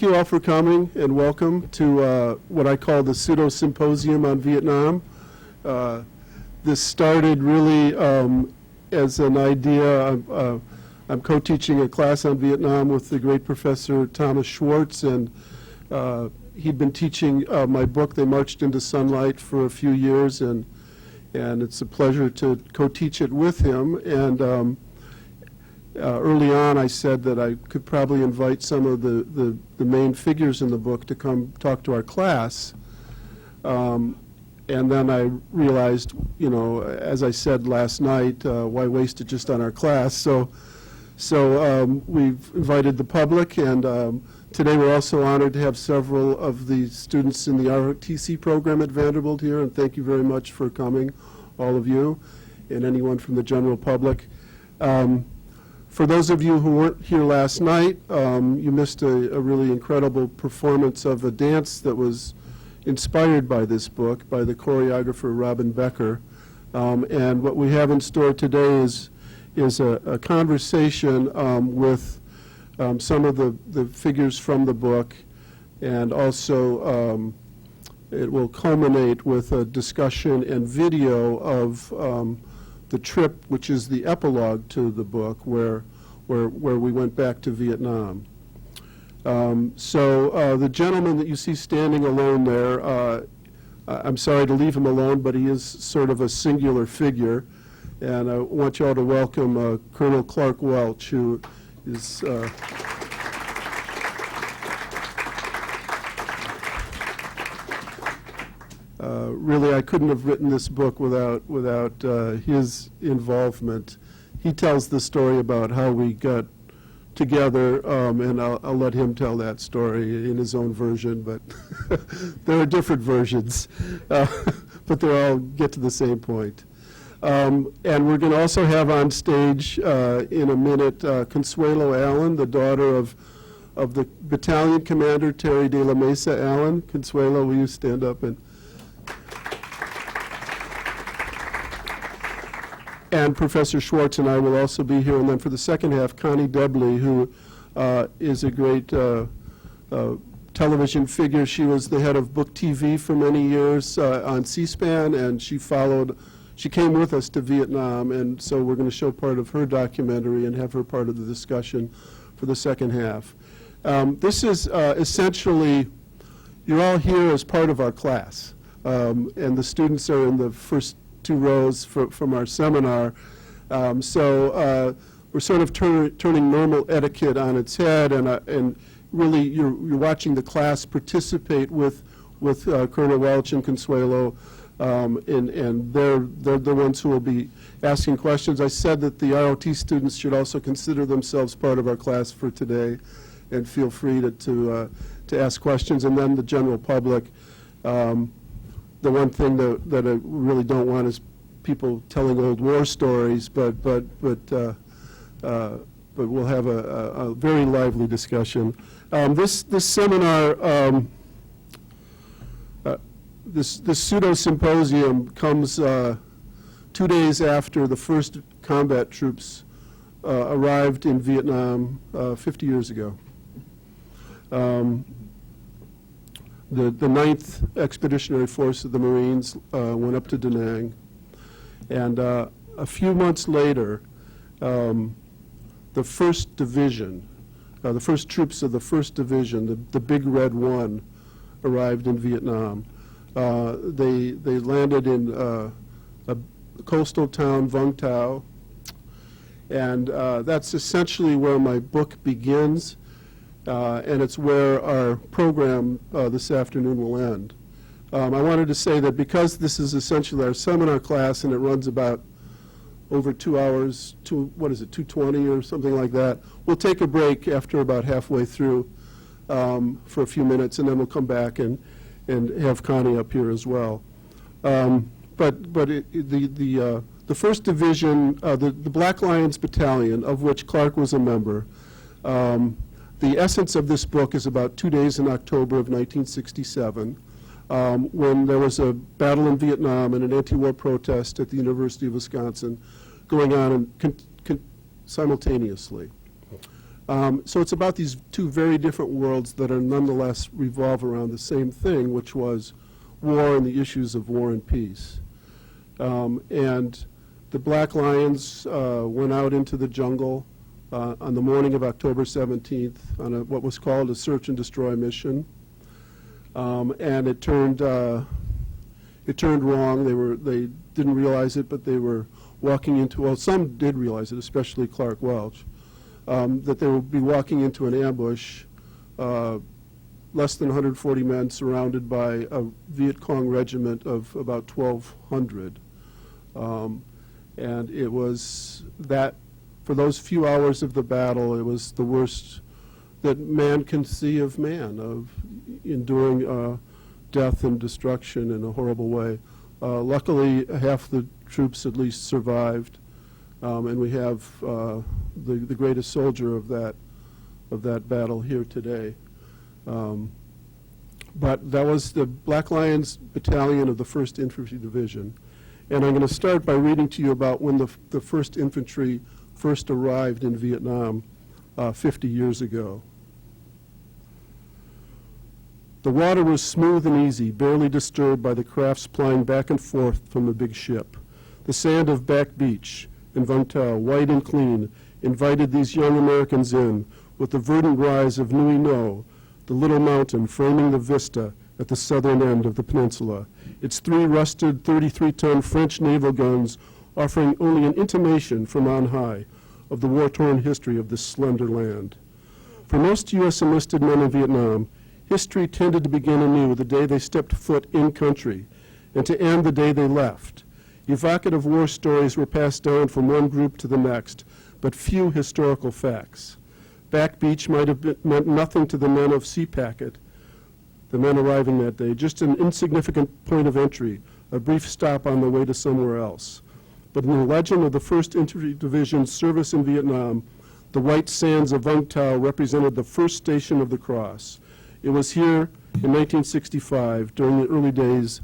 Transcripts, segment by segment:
you all for coming and welcome to what I call the Symposium on Vietnam. This started really as an idea. I'm co-teaching a class on Vietnam with the great professor Thomas Schwartz, and he'd been teaching my book, They Marched into Sunlight, for a few years, and it's a pleasure to co-teach it with him. And early on, I said that I could probably invite some of the main figures in the book to come talk to our class. And then I realized, you know, as I said last night, why waste it just on our class? So we've invited the public, and today we're also honored to have several of the students in the ROTC program at Vanderbilt here, and thank you very much for coming, all of you, and anyone from the general public. For those of you who weren't here last night, you missed a really incredible performance of a dance that was inspired by this book by the choreographer Robin Becker. And what we have in store today is a conversation with some of the figures from the book, and also it will culminate with a discussion and video of the trip, which is the epilogue to the book, where we went back to Vietnam. So the gentleman that you see standing alone there, I'm sorry to leave him alone, but he is sort of a singular figure. And I want you all to welcome Colonel Clark Welch, who is really, I couldn't have written this book without his involvement. He tells the story about how we got together, and I'll let him tell that story in his own version, but there are different versions, but they all get to the same point. And we're going to also have on stage in a minute Consuelo Allen, the daughter of the battalion commander, Terry de la Mesa Allen. Consuelo, will you stand up? And Professor Schwartz and I will also be here. And then for the second half, Connie Debley, who is a great television figure. She was the head of Book TV for many years on C-SPAN, and she came with us to Vietnam, and so we're going to show part of her documentary and have her part of the discussion for the second half. This is essentially, you're all here as part of our class, and the students are in the first two rows from our seminar. So we're sort of turning normal etiquette on its head, and really you're watching the class participate with Colonel Welch and Consuelo, and they're the ones who will be asking questions. I said that the ROT students should also consider themselves part of our class for today, and feel free to ask questions. And then the general public. The one thing that I really don't want is people telling old war stories, but we'll have a very lively discussion. This seminar, this pseudo-symposium comes 2 days after the first combat troops arrived in Vietnam 50 years ago. The 9th Expeditionary Force of the Marines went up to Da Nang, and a few months later, the 1st Division, the first troops of the 1st Division, the Big Red One, arrived in Vietnam. They landed in a coastal town, Vung Tau, and that's essentially where my book begins. And it's where our program this afternoon will end. I wanted to say that because this is essentially our seminar class and it runs about over 2 hours, 2:20 or something like that, we'll take a break after about halfway through for a few minutes, and then we'll come back and have Connie up here as well. But the 1st Division, the Black Lions Battalion, of which Clark was a member, the essence of this book is about 2 days in October of 1967, when there was a battle in Vietnam and an anti-war protest at the University of Wisconsin going on simultaneously. So it's about these two very different worlds that are nonetheless revolve around the same thing, which was war and the issues of war and peace. And the Black Lions went out into the jungle on the morning of October 17th on what was called a search and destroy mission. And it turned wrong. They didn't realize it, but they were walking into, well, some did realize it, especially Clark Welch, that they would be walking into an ambush, less than 140 men surrounded by a Viet Cong regiment of about 1,200. And it was that, for those few hours of the battle, it was the worst that man can see of man, of enduring death and destruction in a horrible way. Luckily, half the troops at least survived, and we have the greatest soldier of that battle here today. But that was the Black Lions Battalion of the 1st Infantry Division. And I'm going to start by reading to you about when the 1st Infantry first arrived in Vietnam 50 years ago. The water was smooth and easy, barely disturbed by the crafts plying back and forth from the big ship. The sand of Back Beach in Vung Tau, white and clean, invited these young Americans in, with the verdant rise of Nui No, the little mountain framing the vista at the southern end of the peninsula, its 3 rusted 33-ton French naval guns offering only an intimation from on high of the war-torn history of this slender land. For most U.S. enlisted men in Vietnam, history tended to begin anew the day they stepped foot in country, and to end the day they left. Evocative war stories were passed down from one group to the next, but few historical facts. Back Beach might have meant nothing to the men of Sea Packet, the men arriving that day, just an insignificant point of entry, a brief stop on the way to somewhere else. But in the legend of the 1st Infantry Division's service in Vietnam, the white sands of Vung Tau represented the first station of the cross. It was here in 1965, during the early days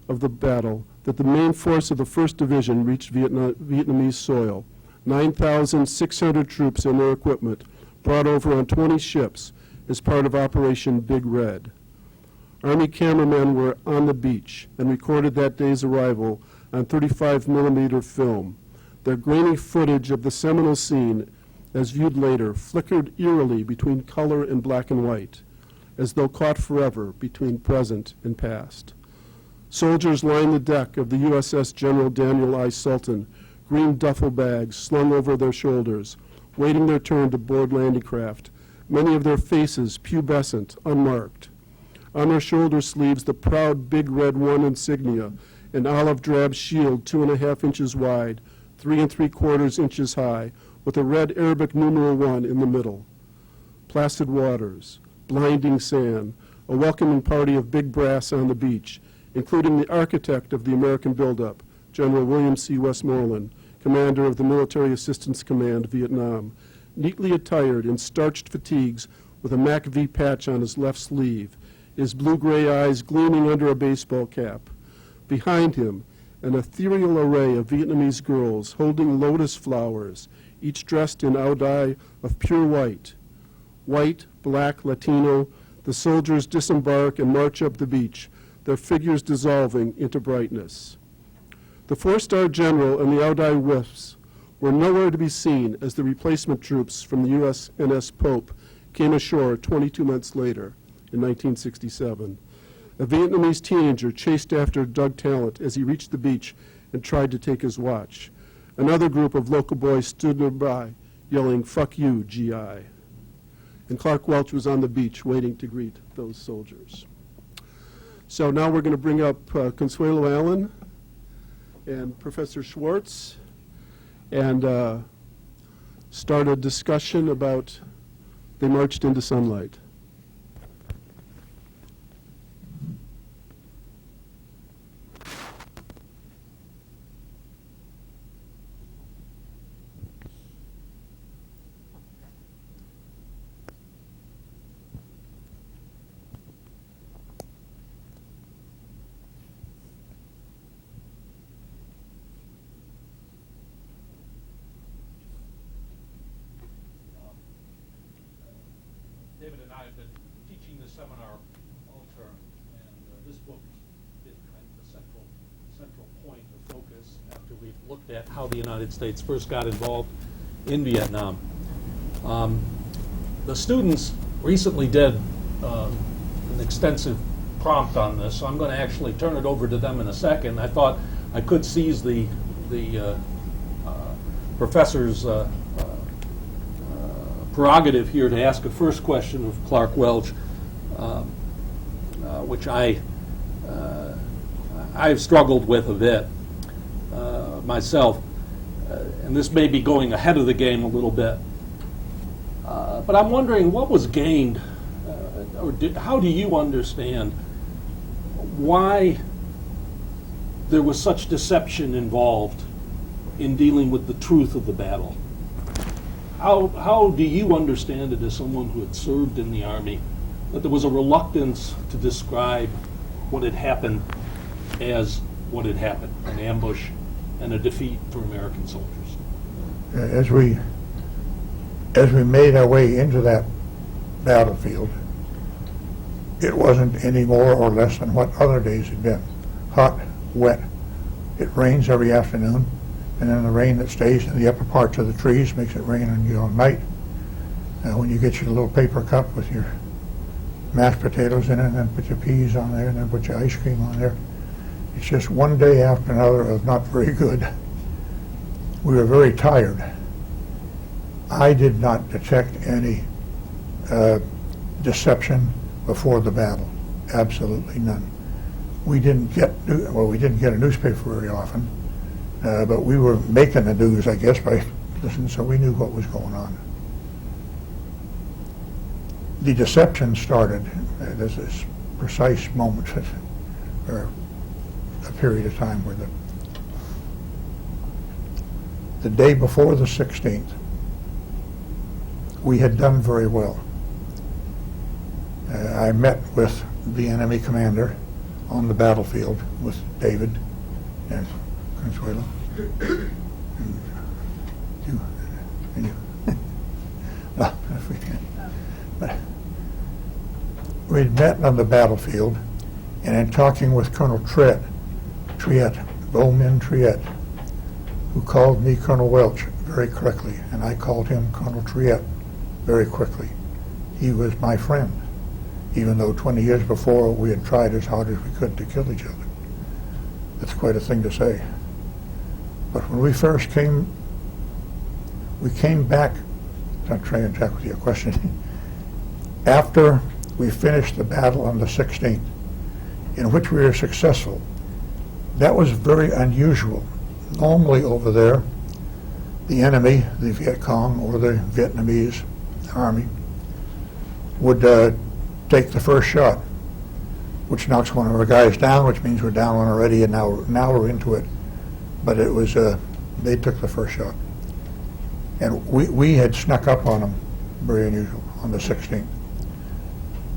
of the battle, that the main force of the 1st Division reached Vietnamese soil. 9,600 troops and their equipment brought over on 20 ships as part of Operation Big Red. Army cameramen were on the beach and recorded that day's arrival on 35mm film. Their grainy footage of the seminal scene, as viewed later, flickered eerily between color and black and white, as though caught forever between present and past. Soldiers lined the deck of the USS General Daniel I. Sultan, green duffel bags slung over their shoulders, waiting their turn to board landing craft, many of their faces pubescent, unmarked. On their shoulder sleeves, the proud Big Red 1 insignia, an olive drab shield 2.5 inches wide, 3 3/4 inches high, with a red Arabic numeral 1 in the middle. Placid waters, blinding sand, a welcoming party of big brass on the beach, including the architect of the American buildup, General William C. Westmoreland, commander of the Military Assistance Command, Vietnam, neatly attired in starched fatigues with a Mac V patch on his left sleeve, his blue-gray eyes gleaming under a baseball cap. Behind him, an ethereal array of Vietnamese girls holding lotus flowers, each dressed in ao dai of pure white. White, black, Latino, the soldiers disembark and march up the beach, their figures dissolving into brightness. The 4-star general and the ao dai whiffs were nowhere to be seen as the replacement troops from the USNS Pope came ashore 22 months later in 1967. A Vietnamese teenager chased after Doug Talent as he reached the beach and tried to take his watch. Another group of local boys stood nearby, yelling, "Fuck you, GI." And Clark Welch was on the beach waiting to greet those soldiers. So now we're going to bring up Consuelo Allen and Professor Schwartz and start a discussion about They Marched into Sunlight. David and I have been teaching this seminar all term, and this book is kind of the central point of focus after we've looked at how the United States first got involved in Vietnam. The students recently did an extensive prompt on this, so I'm going to actually turn it over to them in a second. I thought I could seize the professor's prerogative here to ask a first question of Clark Welch, which I've struggled with a bit myself, and this may be going ahead of the game a little bit. But I'm wondering what was gained, how do you understand why there was such deception involved in dealing with the truth of the battle? How do you understand it as someone who had served in the Army, that there was a reluctance to describe what had happened as what had happened, an ambush and a defeat for American soldiers? As we made our way into that battlefield, it wasn't any more or less than what other days had been. Hot, wet. It rains every afternoon, and then the rain that stays in the upper parts of the trees makes it rain on you all night. When you get your little paper cup with your mashed potatoes in it, and then put your peas on there, and then put your ice cream on there, it's just one day after another of not very good. We were very tired. I did not detect any deception before the battle. Absolutely none. We didn't get a newspaper very often, but we were making the news, I guess, by listening, so we knew what was going on. The deception started at this precise moment, or a period of time where the day before the 16th, we had done very well. I met with the enemy commander on the battlefield with David and Consuelo. And you. Well, if we can. But we'd met on the battlefield, and in talking with Colonel Triet, Bowman Triet, who called me Colonel Welch very correctly, and I called him Colonel Triet very quickly. He was my friend, even though 20 years before we had tried as hard as we could to kill each other. That's quite a thing to say. But when we first came, we came back, I'm trying to tackle your question, after we finished the battle on the 16th, in which we were successful. That was very unusual. Normally over there, the enemy, the Viet Cong or the Vietnamese Army, would take the first shot, which knocks one of our guys down, which means we're down one already, and now we're into it. But it was, they took the first shot. And we had snuck up on them, very unusual, on the 16th.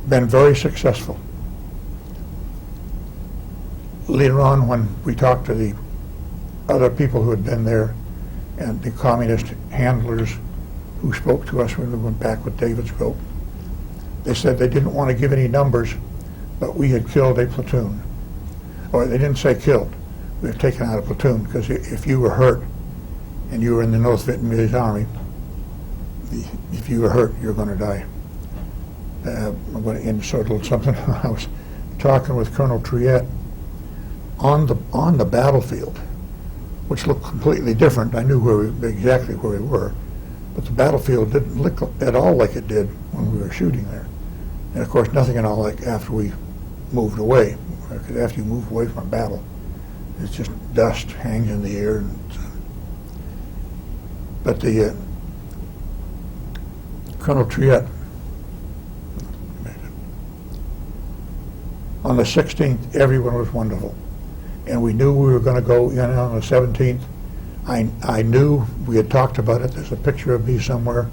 Been very successful. Later on, when we talked to the other people who had been there and the communist handlers who spoke to us when we went back with David's group, they said they didn't want to give any numbers, but we had killed a platoon. Or they didn't say killed. We had taken out a platoon, because if you were hurt and you were in the North Vietnamese Army, if you were hurt, you're going to die. I'm going to insert a little something. I was talking with Colonel Triet on the battlefield, which looked completely different. I knew exactly where we were, but the battlefield didn't look at all like it did when we were shooting there. And of course, nothing at all like after we moved away, because after you move away from a battle, it's just dust hangs in the air. But the Colonel Triet, on the 16th, everyone was wonderful. And we knew we were going to go in on the 17th. I knew, we had talked about it. There's a picture of me somewhere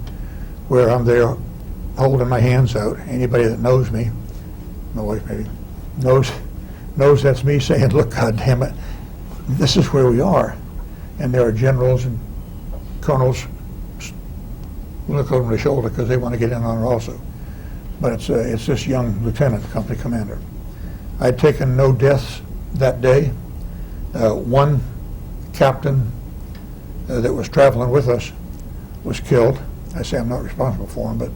where I'm there holding my hands out. Anybody that knows me, my wife maybe, knows that's me saying, look, God damn it, this is where we are. And there are generals and colonels who look over my shoulder because they want to get in on it also. but it's this young lieutenant, company commander. I'd taken no deaths that day. One captain that was traveling with us was killed. I say I'm not responsible for him, but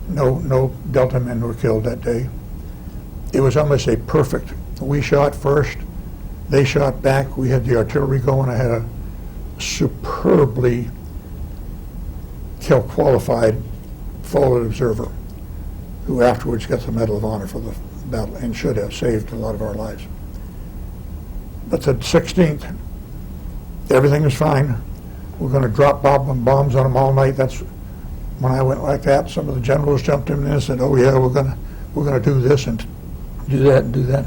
no Delta men were killed that day. It was almost a perfect. We shot first, they shot back. We had the artillery going. I had a superbly qualified forward observer who afterwards got the Medal of Honor for the battle and should have saved a lot of our lives. But the 16th, everything was fine. We're going to drop bombs on them all night. That's when I went like that. Some of the generals jumped in and said, "Oh yeah, we're going to do this and do that and do that."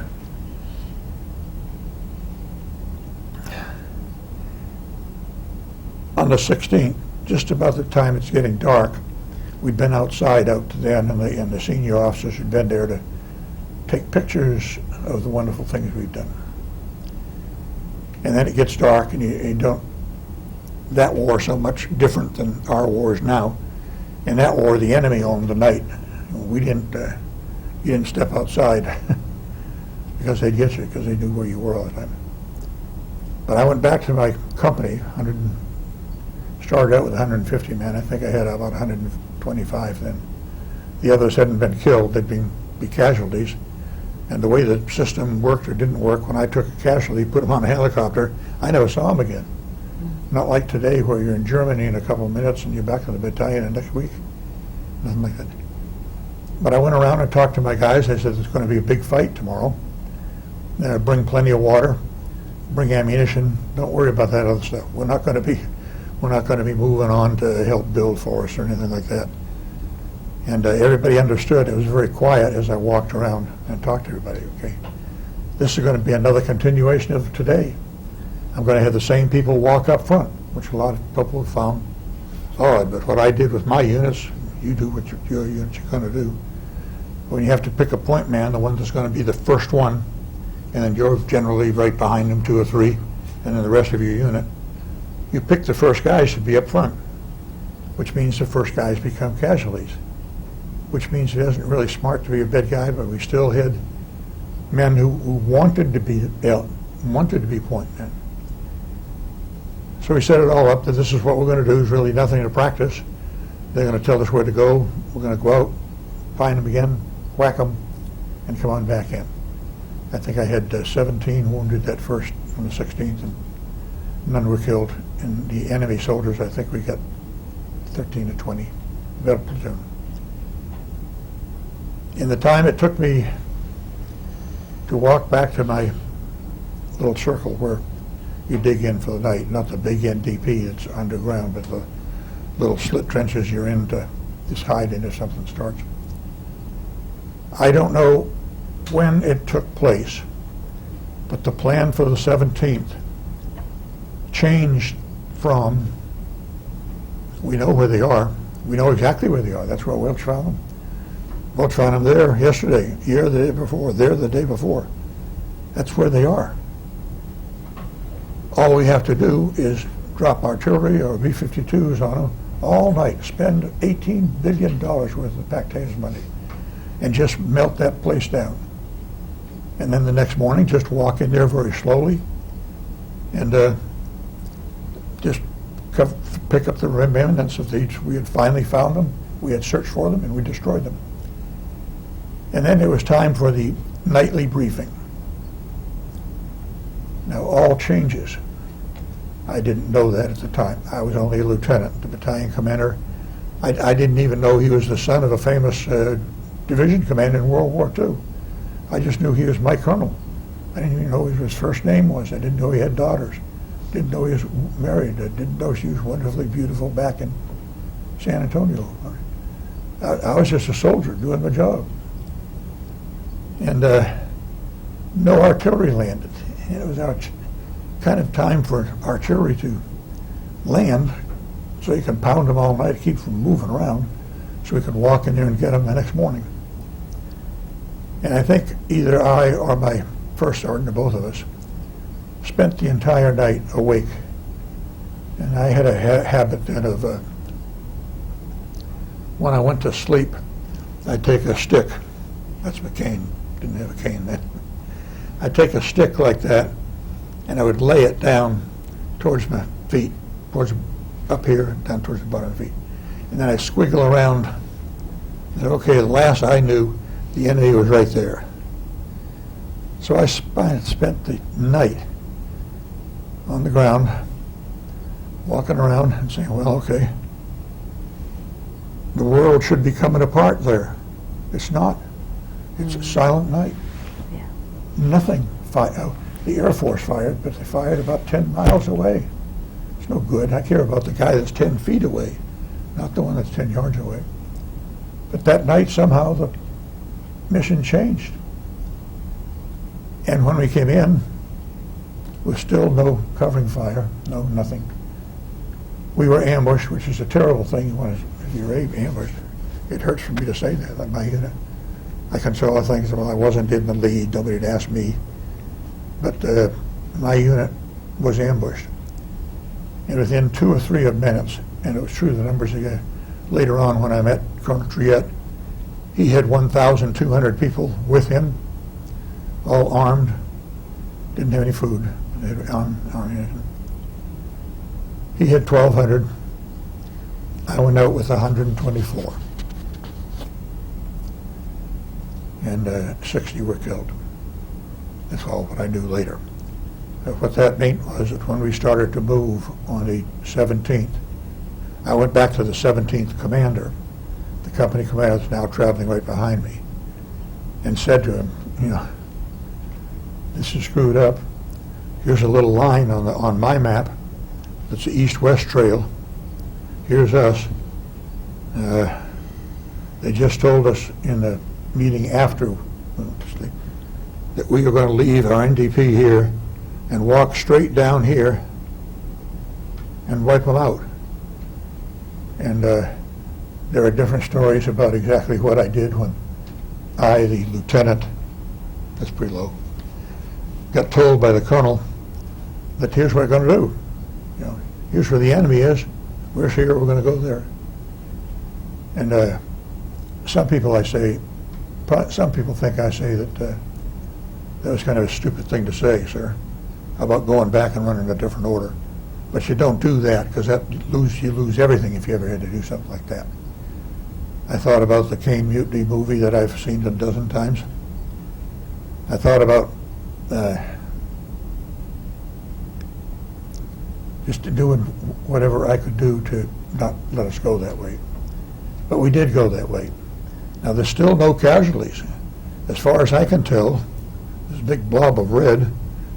On the 16th, just about the time it's getting dark, we'd been outside out to then, and the senior officers had been there to take pictures of the wonderful things we've done. And then it gets dark, and you don't. That war so much different than our wars now. In that war, the enemy owned the night. We didn't. You didn't step outside because they'd get you, because they knew where you were all the time. But I went back to my company. Started out with 150 men. I think I had about 125 then. The others hadn't been killed. They'd be casualties. And the way the system worked or didn't work, when I took a casualty, put them on a helicopter, I never saw them again. Not like today where you're in Germany in a couple of minutes and you're back in the battalion the next week. Nothing like that. But I went around and talked to my guys. I said, "There's going to be a big fight tomorrow. Bring plenty of water, bring ammunition. Don't worry about that other stuff. We're not going to be moving on to help build for us or anything like that." And everybody understood. It was very quiet as I walked around and talked to everybody. Okay, this is going to be another continuation of today. I'm going to have the same people walk up front, which a lot of people have found odd. But what I did with my units, you do what your units are going to do. When you have to pick a point man, the one that's going to be the first one, and then you're generally right behind them, 2 or 3, and then the rest of your unit, you pick the first guys to be up front, which means the first guys become casualties, which means it isn't really smart to be a bad guy, but we still had men who wanted to be point men. So we set it all up that this is what we're going to do. There's really nothing to practice. They're going to tell us where to go. We're going to go out, find them again, whack them, and come on back in. I think I had 17 wounded that first on the 16th, and none were killed. And the enemy soldiers, I think we got 13 to 20, about a platoon. In the time it took me to walk back to my little circle where you dig in for the night, not the big NDP that's underground, but the little slit trenches you're in to just hide in if something starts. I don't know when it took place, but the plan for the 17th changed from, we know where they are, we know exactly where they are. That's where Welch found them. Welch found them there yesterday, here the day before, there the day before. That's where they are. All we have to do is drop artillery or B-52s on them all night, spend $18 billion worth of taxpayers' money, and just melt that place down. And then the next morning, just walk in there very slowly and just pick up the remnants of these. We had finally found them, we had searched for them, and we destroyed them. And then it was time for the nightly briefing. Now, all changes. I didn't know that at the time. I was only a lieutenant, the battalion commander. I didn't even know he was the son of a famous division commander in World War II. I just knew he was my colonel. I didn't even know what his first name was. I didn't know he had daughters. Didn't know he was married. I didn't know she was wonderfully beautiful back in San Antonio. I was just a soldier doing my job. And no artillery landed. It was our kind of time for artillery to land so you can pound them all night, keep them moving around, so we could walk in there and get them the next morning. And I think either I or my first sergeant, or both of us, spent the entire night awake. And I had a habit then of, when I went to sleep, I'd take a stick. That's my cane. Didn't have a cane then. I'd take a stick like that, and I would lay it down towards my feet, towards up here, down towards the bottom of the feet. And then I'd squiggle around. And okay, the last I knew, the enemy was right there. So I spent the night on the ground, walking around and saying, well, okay, the world should be coming apart there. It's not. It's a silent night. Yeah. Nothing. The Air Force fired, but they fired about 10 miles away. It's no good. I care about the guy that's 10 feet away, not the one that's 10 yards away. But that night, somehow, the mission changed. And when we came in, with still no covering fire, no nothing. We were ambushed, which is a terrible thing. If you're ambushed, it hurts for me to say that. Like my unit, I control the things. Well, I wasn't in the lead. Nobody had asked me. But my unit was ambushed. And within 2 or 3 minutes, and it was true, the numbers again, later on when I met Colonel Triette, he had 1,200 people with him, all armed, didn't have any food. They had ammunition. He had 1,200. I went out with 124. And 60 were killed. That's all what I knew later. But what that meant was that when we started to move on the 17th, I went back to the 17th commander, the company commander that's now traveling right behind me, and said to him, you know, this is screwed up. Here's a little line on my map. That's the east-west trail. Here's us. They just told us in the meeting after that we were going to leave our NDP here and walk straight down here and wipe them out. And there are different stories about exactly what I did when I, the lieutenant, that's pretty low, got told by the colonel that here's what we're going to do. You know, here's where the enemy is. We're here. We're going to go there. And some people think I say that that was kind of a stupid thing to say, sir, about going back and running a different order. But you don't do that, because you lose everything if you ever had to do something like that. I thought about the Caine Mutiny movie that I've seen a dozen times. I thought about just doing whatever I could do to not let us go that way. But we did go that way. Now, there's still no casualties. As far as I can tell, there's a big blob of red,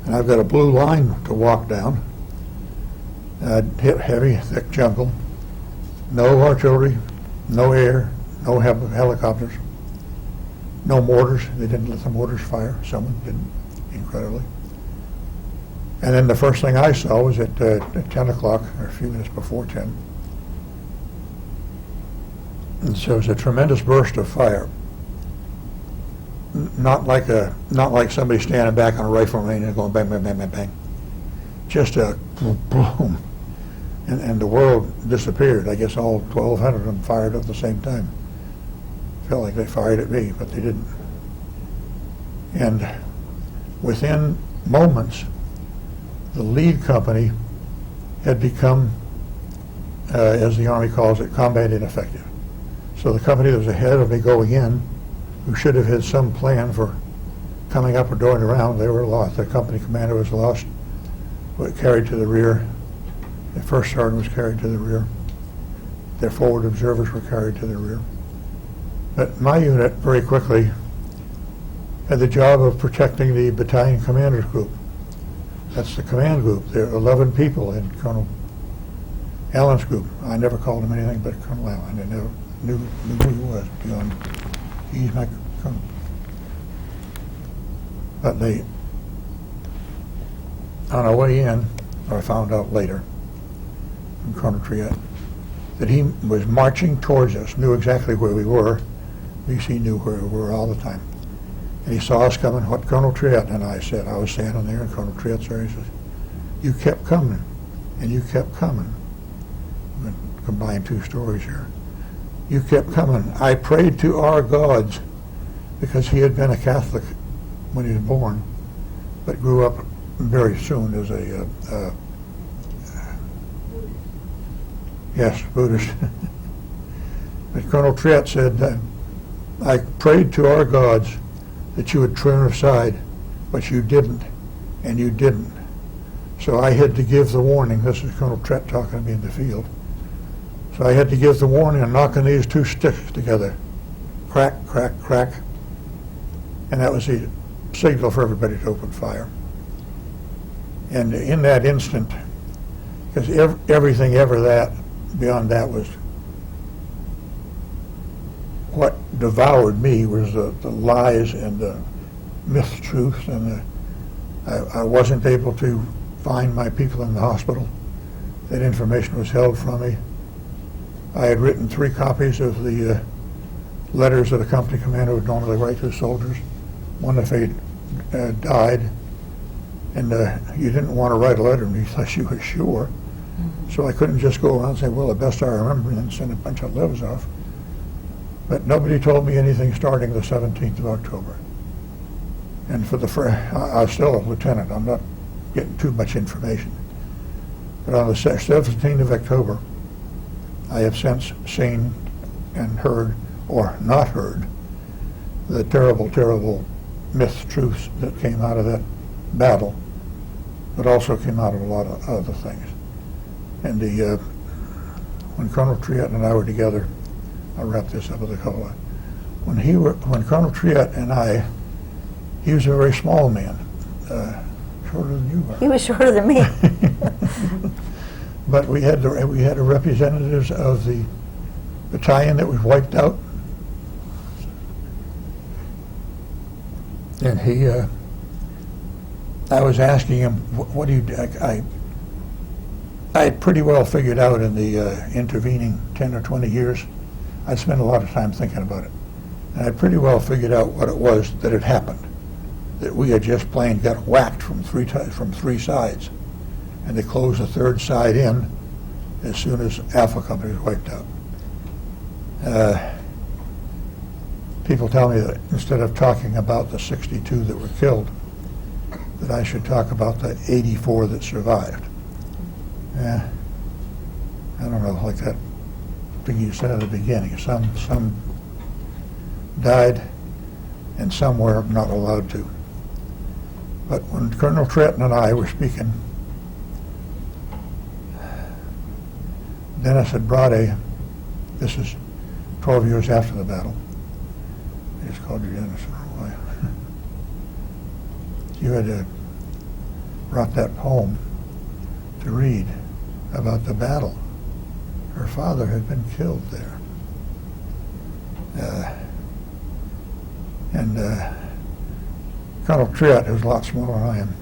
and I've got a blue line to walk down. Hit heavy, thick jungle. No artillery, no air, no helicopters, no mortars. They didn't let the mortars fire. Someone didn't, incredibly. And then the first thing I saw was at 10 o'clock, or a few minutes before 10. And so it was a tremendous burst of fire. Not like somebody standing back on a rifle range and going bang, bang, bang, bang, bang. Just a boom. And the world disappeared. I guess all 1,200 of them fired at the same time. Felt like they fired at me, but they didn't. And within moments, the lead company had become, as the Army calls it, combat ineffective. So the company that was ahead of me going in, who should have had some plan for coming up or going around, they were lost. The company commander was lost, carried to the rear. The first sergeant was carried to the rear. Their forward observers were carried to the rear. But my unit very quickly had the job of protecting the battalion commanders group. That's the command group. There are 11 people in Colonel Allen's group. I never called him anything but Colonel Allen. I never knew who he was beyond, he's my colonel. But they, on our way in, or I found out later from Colonel Triette, that he was marching towards us, knew exactly where we were. He knew where we were all the time. And he saw us coming. What Colonel Triette and I said, I was standing there, and Colonel Triette said, he says, you kept coming, and you kept coming. I'm going to combine two stories here. you kept coming. I prayed to our gods, because he had been a Catholic when he was born, but grew up very soon as a yes, Buddhist. But Colonel Triet said, I prayed to our gods that you would turn aside, but you didn't, and you didn't. So I had to give the warning. This is Colonel Triet talking to me in the field. So I had to give the warning of knocking these two sticks together. Crack, crack, crack. And that was the signal for everybody to open fire. And in that instant, because everything beyond that was what devoured me was the lies and the mistruths, and I wasn't able to find my people in the hospital. That information was held from me. I had written 3 copies of the letters that a company commander would normally write to soldiers, one if they died, and you didn't want to write a letter unless you were sure. So I couldn't just go around and say, well, the best I remember, and then send a bunch of letters off. But nobody told me anything starting the 17th of October. And for the I was still a lieutenant. I'm not getting too much information. But on the 17th of October, I have since seen and heard, or not heard, the terrible, terrible mistruths that came out of that battle, but also came out of a lot of other things. And when Colonel Triet and I were together, I'll wrap this up with a couple of, when Colonel Triet and I, he was a very small man, shorter than you are. He was shorter than me. But we had the representatives of the battalion that was wiped out, and I was asking him, what do you do? I had pretty well figured out in the intervening 10 or 20 years, I'd spent a lot of time thinking about it, and I'd pretty well figured out what it was that had happened, that we had just plain got whacked from three sides, and they closed the third side in as soon as Alpha Company was wiped out. People tell me that instead of talking about the 62 that were killed, that I should talk about the 84 that survived. Yeah, I don't know, like that thing you said at the beginning. Some died, and some were not allowed to. But when Colonel Trenton and I were speaking, Dennis had brought this is 12 years after the battle. I just called you Dennis for a while. You had brought that poem to read about the battle. Her father had been killed there. Colonel Triet, who's a lot smaller than I am,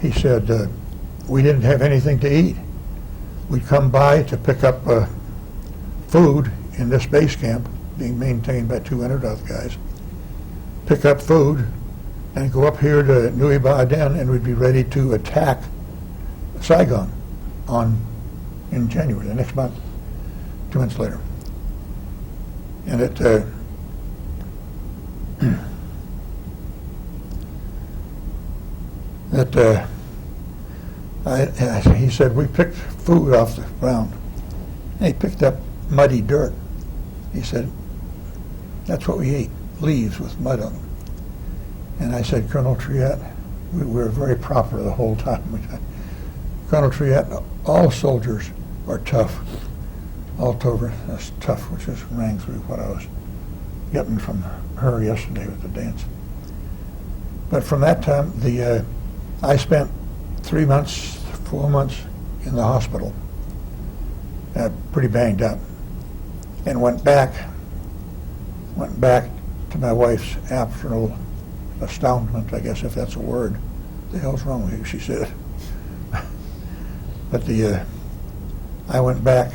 he said, we didn't have anything to eat. We'd come by to pick up food in this base camp, being maintained by 200 other guys, pick up food and go up here to Nui Ba Den, and we'd be ready to attack Saigon in January, the next month, 2 months later. And he said, we picked food off the ground. And he picked up muddy dirt. He said, that's what we ate, leaves with mud on them. And I said, Colonel Triet, we were very proper the whole time. Colonel Triet, all soldiers are tough. All over, that's tough, which just rang through what I was getting from her yesterday with the dance. But from that time, I spent 3 months, 4 months in the hospital, pretty banged up, and went back to my wife's after astoundment, I guess, if that's a word. What the hell's wrong with you, she said. But I went back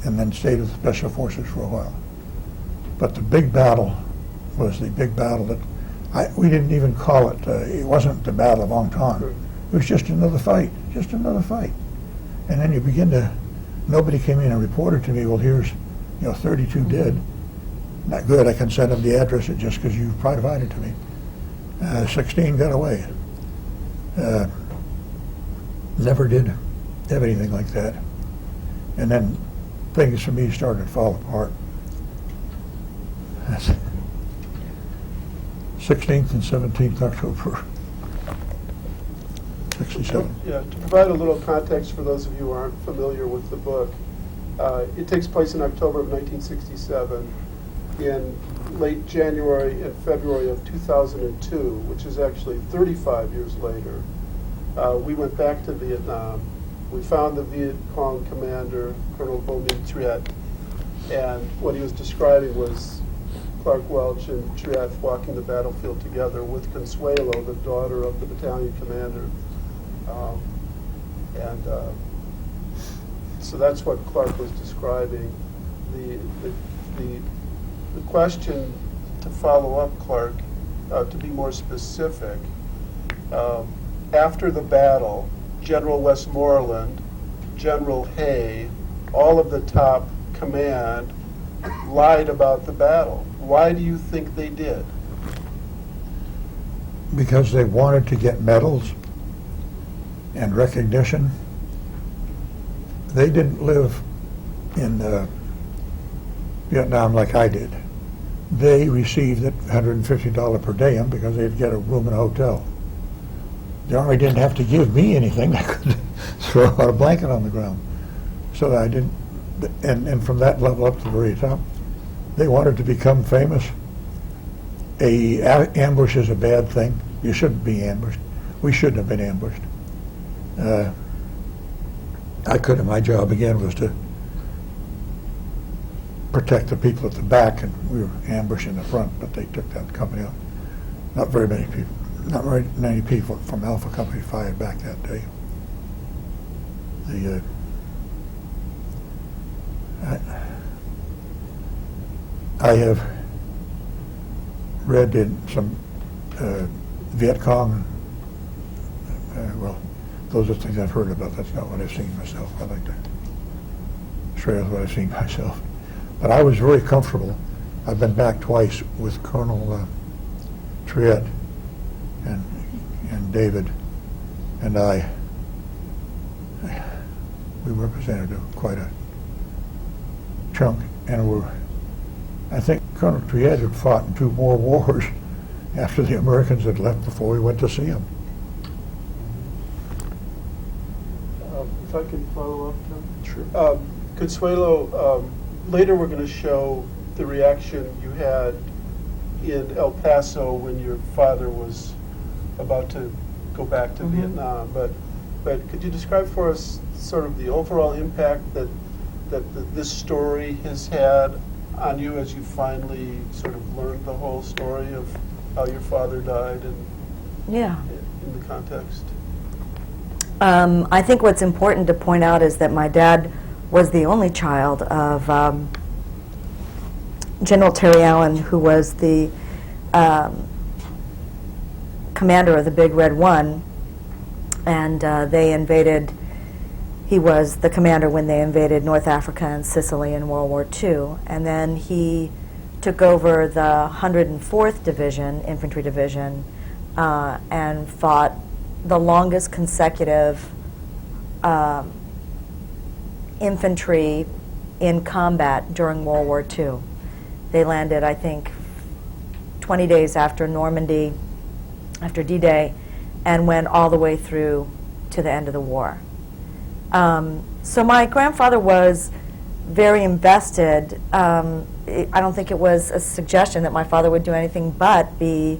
and then stayed with the Special Forces for a while. But the big battle was the big battle that we didn't even call it. It wasn't the Battle of Ong Thanh. It was just another fight, just another fight. And then you begin to, nobody came in and reported to me, well, here's 32 did. Not good, I can send them the address just because you provided to me. 16 got away. Never did have anything like that. And then things for me started to fall apart. 16th and 17th October, 67. Yeah, to provide a little context for those of you who aren't familiar with the book, it takes place in October of 1967. In late January and February of 2002, which is actually 35 years later, we went back to Vietnam. We found the Viet Cong commander, Colonel Vo Minh Triet, and what he was describing was Clark Welch and Triet walking the battlefield together with Consuelo, the daughter of the battalion commander. So that's what Clark was describing. The question to follow up, Clark, to be more specific, after the battle, General Westmoreland, General Hay, all of the top command lied about the battle. Why do you think they did? Because they wanted to get medals and recognition. They didn't live in Vietnam like I did. They received it $150 per diem because they'd get a room in a hotel. The Army didn't have to give me anything. I could throw out a blanket on the ground. So I didn't, and from that level up to the very top, they wanted to become famous. Ambush is a bad thing. You shouldn't be ambushed. We shouldn't have been ambushed. My job again was to protect the people at the back, and we were ambushing the front, but they took that company out. Not very many people from Alpha Company fired back that day. I have read in some Viet Cong, well, those are things I've heard about. That's not what I've seen myself. I like to share what I've seen myself. But I was very comfortable. I've been back twice with Colonel Triet and David and we represented quite a chunk, and I think Colonel Triet had fought in 2 more wars after the Americans had left before we went to see him. If I can follow up, Sure. Consuelo, later we're going to show the reaction you had in El Paso when your father was about to go back to Vietnam. But could you describe for us sort of the overall impact that this story has had on you as you finally sort of learned the whole story of how your father died and in the context? I think what's important to point out is that my dad was the only child of General Terry Allen, who was the commander of the Big Red One, and they invaded. He was the commander when they invaded North Africa and Sicily in World War II, and then he took over the 104th Division, Infantry Division, and fought the longest consecutive infantry in combat during World War II. They landed, I think, 20 days after Normandy, after D-Day, and went all the way through to the end of the war. So my grandfather was very invested. I don't think it was a suggestion that my father would do anything but be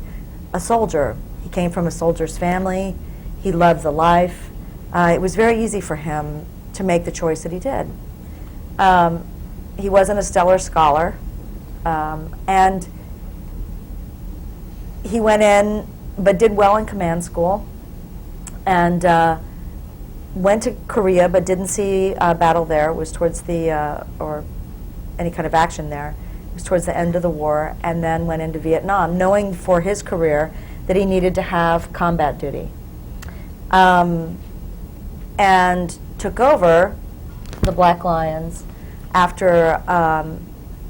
a soldier. He came from a soldier's family. He loved the life. It was very easy for him to make the choice that he did. He wasn't a stellar scholar, and he went in but did well in command school, and went to Korea but didn't see a battle there. It was towards the, or any kind of action there. It was towards the end of the war, and then went into Vietnam, knowing for his career that he needed to have combat duty. And took over the Black Lions after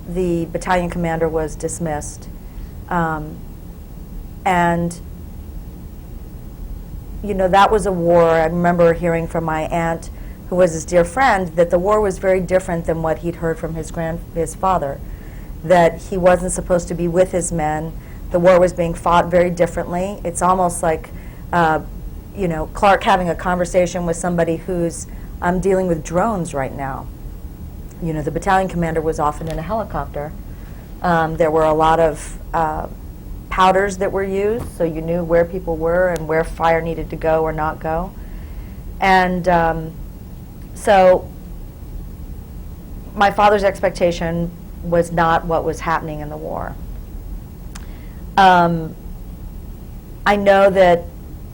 the battalion commander was dismissed. And you know, that was a war. I remember hearing from my aunt, who was his dear friend, that the war was very different than what he'd heard from his father, that he wasn't supposed to be with his men. The war was being fought very differently. It's almost like, you know, Clark having a conversation with somebody who's dealing with drones right now. You know, the battalion commander was often in a helicopter. There were a lot of powders that were used, so you knew where people were and where fire needed to go or not go. And so my father's expectation was not what was happening in the war. I know that,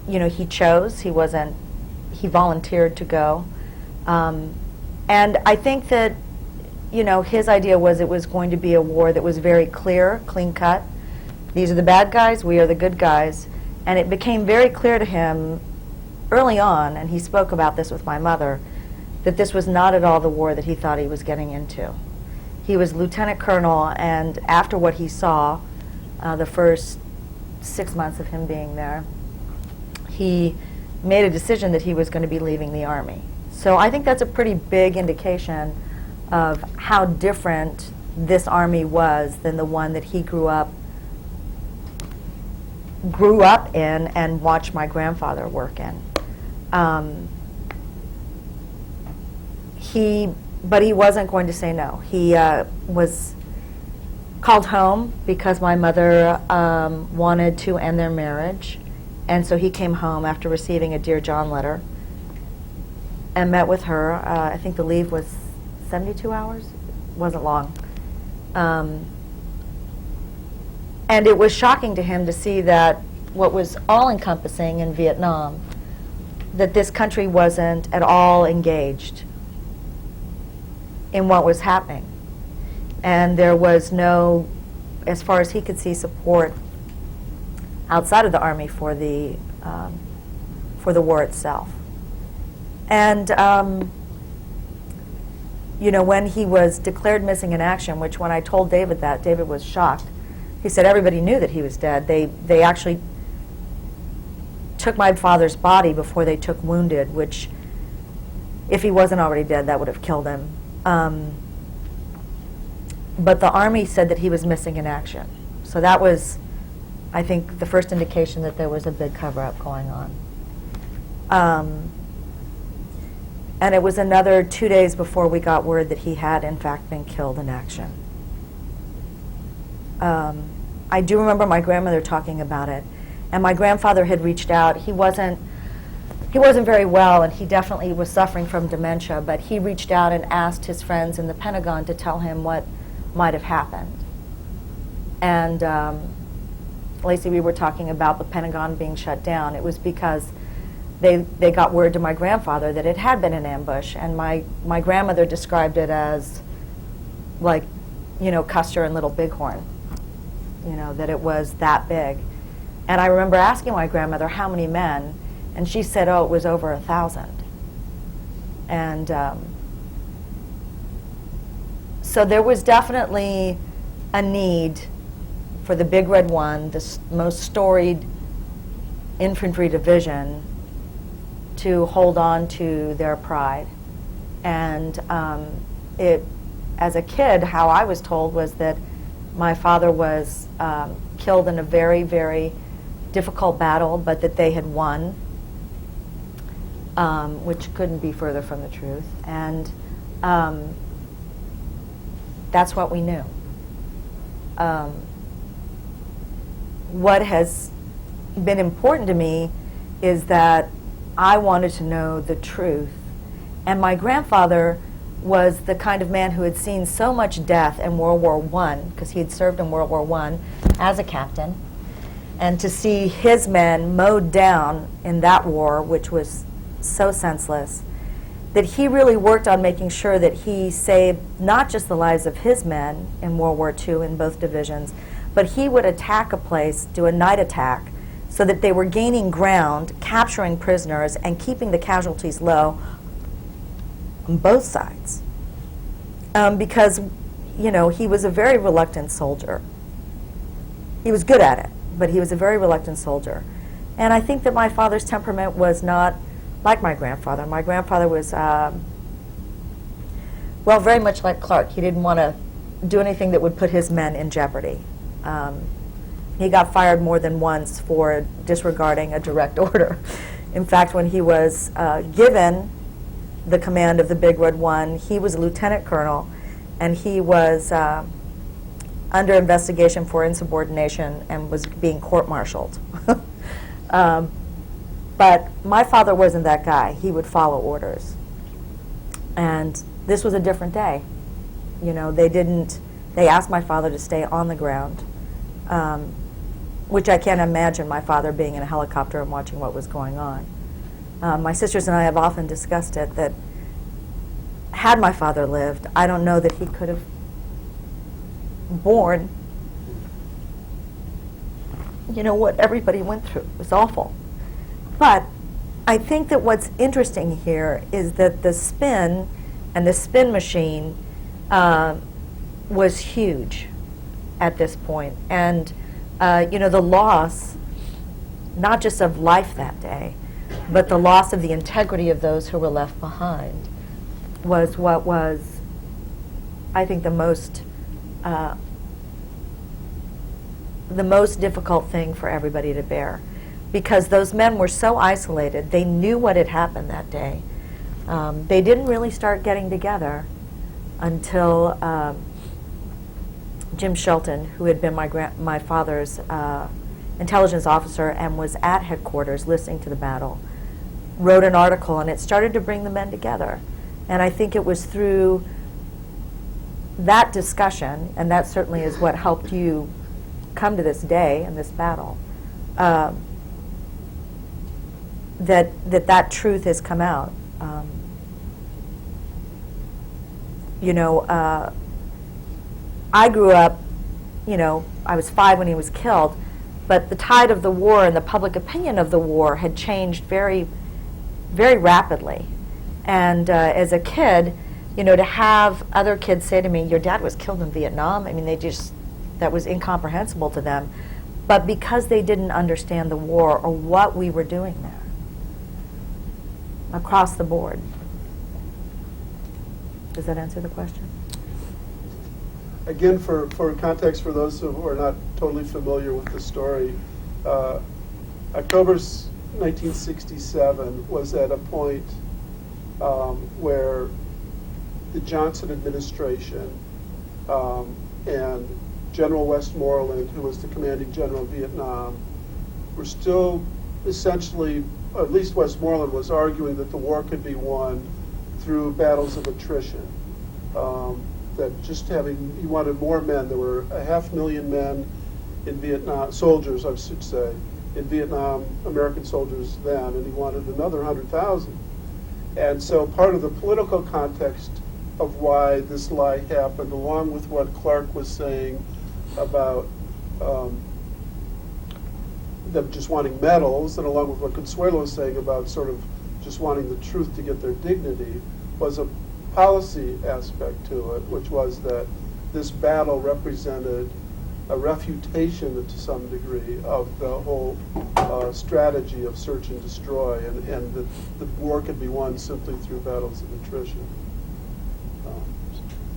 you know, he volunteered to go. And I think that, you know, his idea was it was going to be a war that was very clear, clean cut. These are the bad guys, we are the good guys. And it became very clear to him early on, and he spoke about this with my mother, that this was not at all the war that he thought he was getting into. He was lieutenant colonel, and after what he saw, the first 6 months of him being there, he made a decision that he was going to be leaving the Army. So I think that's a pretty big indication of how different this Army was than the one that he grew up in and watched my grandfather work in. But he wasn't going to say no. He was called home because my mother wanted to end their marriage, and so he came home after receiving a Dear John letter and met with her. I think the leave was 72 hours. It wasn't long. And it was shocking to him to see that what was all-encompassing in Vietnam, that this country wasn't at all engaged in what was happening. And there was no, as far as he could see, support outside of the Army for the war itself. And you know, when he was declared missing in action, which when I told David that, David was shocked. He said everybody knew that he was dead. They actually took my father's body before they took wounded, which, if he wasn't already dead, that would have killed him. But the Army said that he was missing in action. So that was, I think, the first indication that there was a big cover-up going on. And it was another 2 days before we got word that he had, in fact, been killed in action. I do remember my grandmother talking about it, and my grandfather had reached out. He wasn't very well, and he definitely was suffering from dementia, but he reached out and asked his friends in the Pentagon to tell him what might have happened. And Lacey, we were talking about the Pentagon being shut down. It was because they got word to my grandfather that it had been an ambush, and my grandmother described it as like, you know, Custer and Little Bighorn, you know, that it was that big. And I remember asking my grandmother how many men, and she said, oh, it was over 1,000. And so there was definitely a need for the Big Red One, the most storied infantry division, to hold on to their pride. And as a kid, how I was told was that my father was killed in a very, very difficult battle, but that they had won, which couldn't be further from the truth. And that's what we knew. What has been important to me is that I wanted to know the truth. And my grandfather was the kind of man who had seen so much death in World War I, because he had served in World War I as a captain, and to see his men mowed down in that war, which was so senseless, that he really worked on making sure that he saved not just the lives of his men in World War II in both divisions, but he would attack a place, do a night attack, so that they were gaining ground, capturing prisoners, and keeping the casualties low on both sides. Because, you know, he was a very reluctant soldier. He was good at it, but he was a very reluctant soldier. And I think that my father's temperament was not like my grandfather. My grandfather was, well, very much like Clark. He didn't want to do anything that would put his men in jeopardy. He got fired more than once for disregarding a direct order. In fact, when he was given the command of the Big Red One, he was a lieutenant colonel, and he was under investigation for insubordination and was being court-martialed. But my father wasn't that guy. He would follow orders. And this was a different day. You know, they asked my father to stay on the ground, which I can't imagine my father being in a helicopter and watching what was going on. My sisters and I have often discussed it, that had my father lived, I don't know that he could have borne, you know, what everybody went through. It was awful. But I think that what's interesting here is that the spin and the spin machine was huge at this point. And, you know, the loss, not just of life that day, but the loss of the integrity of those who were left behind was what was, I think, the most difficult thing for everybody to bear. Because those men were so isolated. They knew what had happened that day. They didn't really start getting together until Jim Shelton, who had been my father's intelligence officer and was at headquarters listening to the battle, wrote an article, and it started to bring the men together. And I think it was through that discussion, and that certainly is what helped you come to this day and this battle, that truth has come out. You know, I grew up, you know, I was 5 when he was killed, but the tide of the war and the public opinion of the war had changed very, very rapidly. And as a kid, you know, to have other kids say to me, your dad was killed in Vietnam, I mean, that was incomprehensible to them. But because they didn't understand the war or what we were doing there, across the board. Does that answer the question? Again, for context, for those who are not totally familiar with the story, October 1967 was at a point where the Johnson administration and General Westmoreland, who was the commanding general of Vietnam, were still essentially, at least Westmoreland was arguing that the war could be won through battles of attrition. That just he wanted more men. There were 500,000 men in Vietnam, soldiers, I should say, in Vietnam, American soldiers then, and he wanted another 100,000. And so part of the political context of why this lie happened, along with what Clark was saying about them just wanting medals, and along with what Consuelo was saying about sort of just wanting the truth to get their dignity, was a policy aspect to it, which was that this battle represented a refutation to some degree of the whole strategy of search and destroy, and that the war could be won simply through battles of attrition.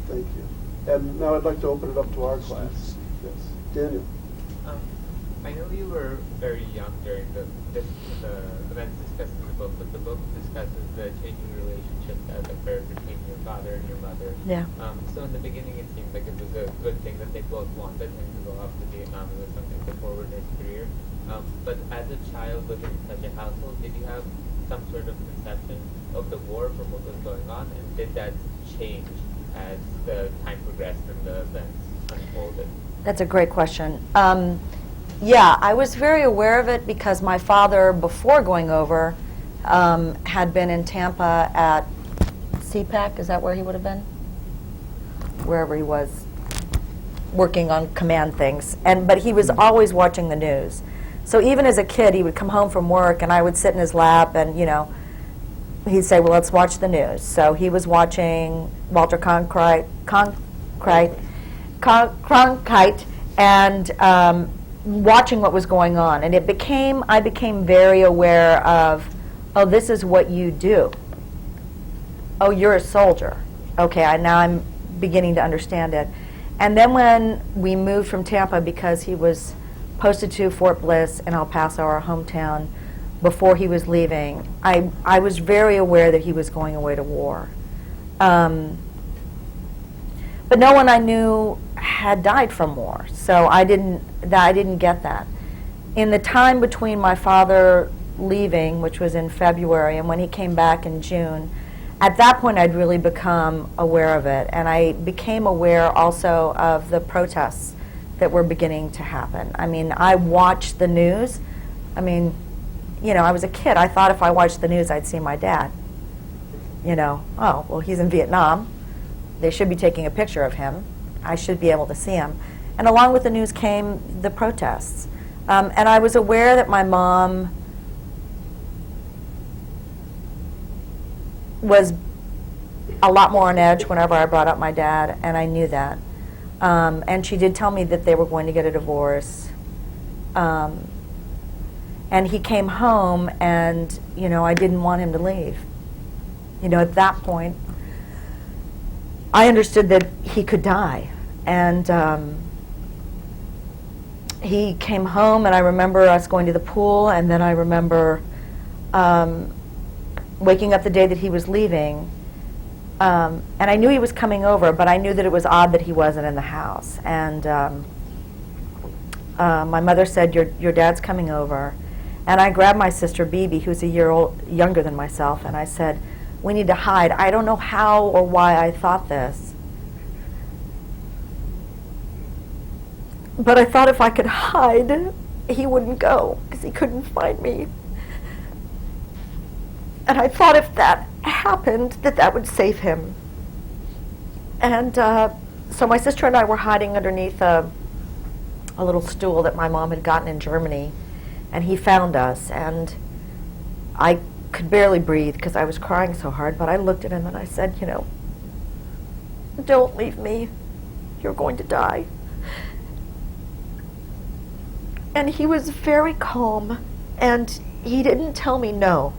Thank you. And now I'd like to open it up to our class. Yes, Daniel. I know you were very young during the events discussed in the book, but the book discusses the changing relationship that occurred between your father and your mother. Yeah. So in the beginning, it seemed like it was a good thing that they both wanted him to go off to Vietnam. It was something to forward his career. But as a child within such a household, did you have some sort of conception of the war from what was going on, and did that change as the time progressed and the events unfolded? That's a great question. Yeah, I was very aware of it because my father, before going over, had been in Tampa at CPAC. Is that where he would have been? Wherever he was, working on command things. But he was always watching the news. So even as a kid, he would come home from work, and I would sit in his lap, and you know, he'd say, "Well, let's watch the news." So he was watching Walter Cronkite Cronkite and watching what was going on. And I became very aware of, oh, this is what you do. Oh, you're a soldier. Okay, now I'm beginning to understand it. And then when we moved from Tampa, because he was posted to Fort Bliss in El Paso, our hometown, before he was leaving, I was very aware that he was going away to war. But no one I knew had died from war, so I didn't get that. In the time between my father leaving, which was in February, and when he came back in June, at that point I'd really become aware of it, and I became aware also of the protests that were beginning to happen. I mean, I watched the news. I mean, you know, I was a kid. I thought if I watched the news, I'd see my dad. You know, oh, well, he's in Vietnam. They should be taking a picture of him. I should be able to see him. And along with the news came the protests. And I was aware that my mom was a lot more on edge whenever I brought up my dad, and I knew that. And she did tell me that they were going to get a divorce. And he came home, and, you know, I didn't want him to leave. You know, at that point, I understood that he could die. And he came home, and I remember us going to the pool, and then I remember waking up the day that he was leaving. And I knew he was coming over, but I knew that it was odd that he wasn't in the house. And my mother said, your dad's coming over. And I grabbed my sister, Bibi, who's a year younger than myself, and I said, we need to hide. I don't know how or why I thought this, but I thought if I could hide, he wouldn't go, because he couldn't find me. And I thought if that happened, that would save him. And so my sister and I were hiding underneath a little stool that my mom had gotten in Germany, and he found us, and I could barely breathe because I was crying so hard, but I looked at him and I said, you know, don't leave me. You're going to die. And he was very calm, and he didn't tell me no.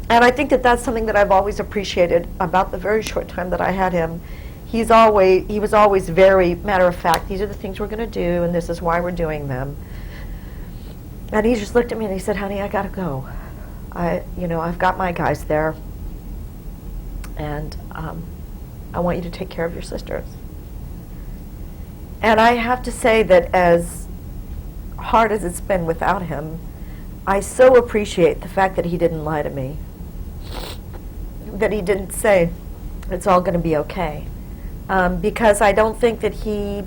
And I think that that's something that I've always appreciated about the very short time that I had him. He was always very matter of fact. These are the things we're going to do, and this is why we're doing them. And he just looked at me and he said, honey, I gotta go. I've got my guys there, and I want you to take care of your sisters. And I have to say that as hard as it's been without him, I so appreciate the fact that he didn't lie to me, that he didn't say it's all going to be okay, because I don't think he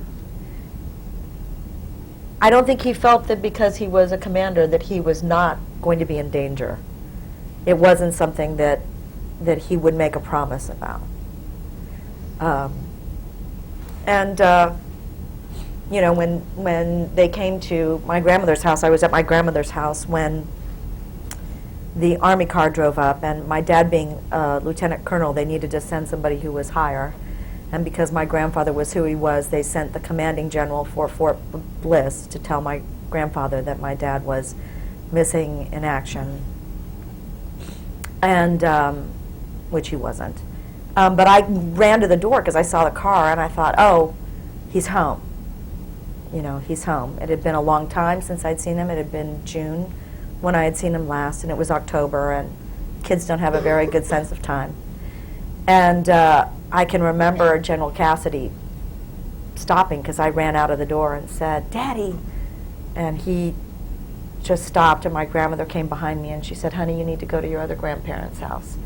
felt that because he was a commander that he was not going to be in danger. It wasn't something that he would make a promise about. When they came to my grandmother's house, I was at my grandmother's house when the Army car drove up, and my dad being a lieutenant colonel, they needed to send somebody who was higher. And because my grandfather was who he was, they sent the commanding general for Fort Bliss to tell my grandfather that my dad was missing in action, and which he wasn't. But I ran to the door because I saw the car, and I thought, oh, he's home. You know, he's home. It had been a long time since I'd seen him. It had been June when I had seen him last, and it was October, and kids don't have a very good sense of time. And I can remember General Cassidy stopping because I ran out of the door and said, Daddy. And he just stopped, and my grandmother came behind me and she said, honey, you need to go to your other grandparents' house.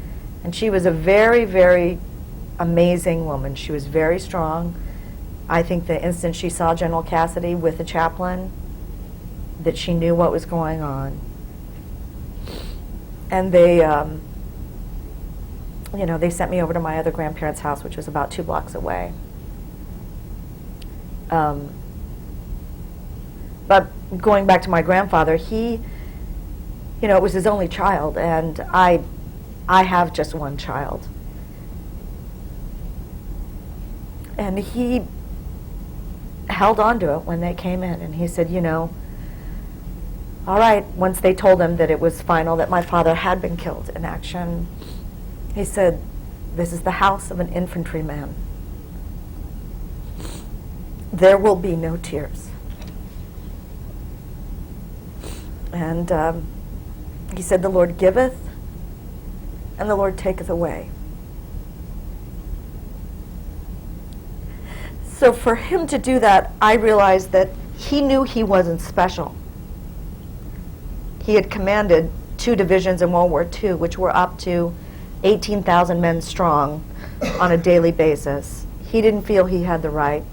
And she was a very, very amazing woman. She was very strong. I think the instant she saw General Cassidy with the chaplain, that she knew what was going on. And they sent me over to my other grandparents' house, which was about 2 blocks away. But going back to my grandfather, it was his only child, and I have just one child. And he held on to it when they came in. And he said, you know, all right, once they told him that it was final, that my father had been killed in action, he said, this is the house of an infantryman. There will be no tears. And he said, the Lord giveth, and the Lord taketh away. So for him to do that, I realized that he knew he wasn't special. He had commanded 2 divisions in World War II, which were up to 18,000 men strong on a daily basis. He didn't feel he had the right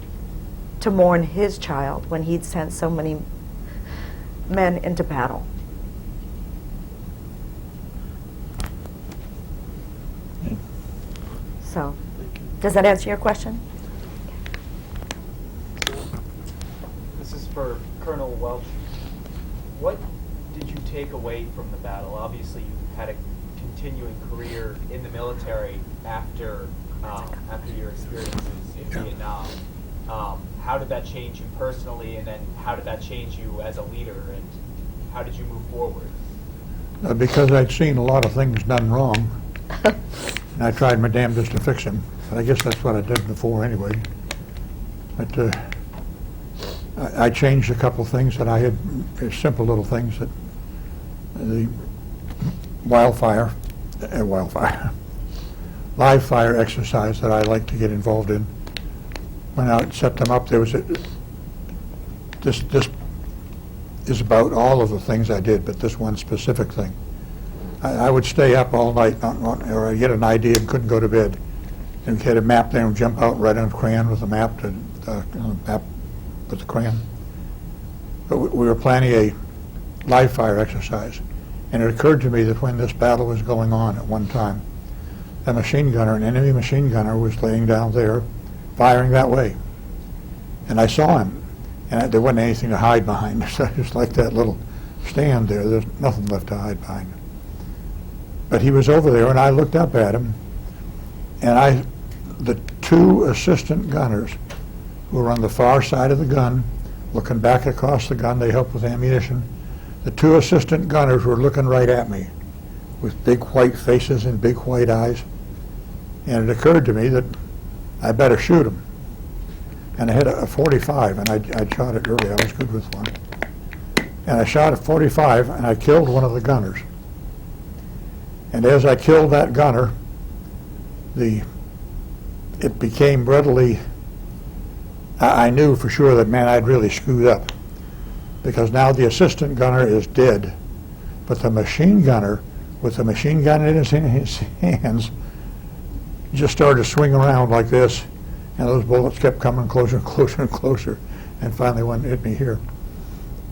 to mourn his child when he'd sent so many men into battle. So, does that answer your question? This is for Colonel Welch. What did you take away from the battle? Obviously, you had a continuing career in the military after your experiences in Vietnam. How did that change you personally, and then how did that change you as a leader, and how did you move forward? Because I'd seen a lot of things done wrong, and I tried my damnedest to fix them. But I guess that's what I did before anyway. But I changed a couple things that I had, simple little things that the live fire exercise that I like to get involved in. When I set them up, there was this is about all of the things I did, but this one specific thing. I would stay up all night, or I'd get an idea and couldn't go to bed, and get a map there and jump out and write on a crayon with a map with the crayon. But we were planning a live fire exercise, and it occurred to me that when this battle was going on at one time, a machine gunner, an enemy machine gunner, was laying down there, firing that way, and I saw him, and there wasn't anything to hide behind. So just like that little stand there, there's nothing left to hide behind. But he was over there, and I looked up at him, and the 2 assistant gunners who were on the far side of the gun, looking back across the gun, they helped with ammunition. The 2 assistant gunners were looking right at me with big white faces and big white eyes. And it occurred to me that I better shoot them. And I hit a 45, and I shot it early. I was good with one. And I shot a 45, and I killed one of the gunners. And as I killed that gunner, it became readily, I knew for sure that, man, I'd really screwed up. Because now the assistant gunner is dead, but the machine gunner, with the machine gun in his hands, just started to swing around like this, and those bullets kept coming closer and closer and closer, and finally one hit me here.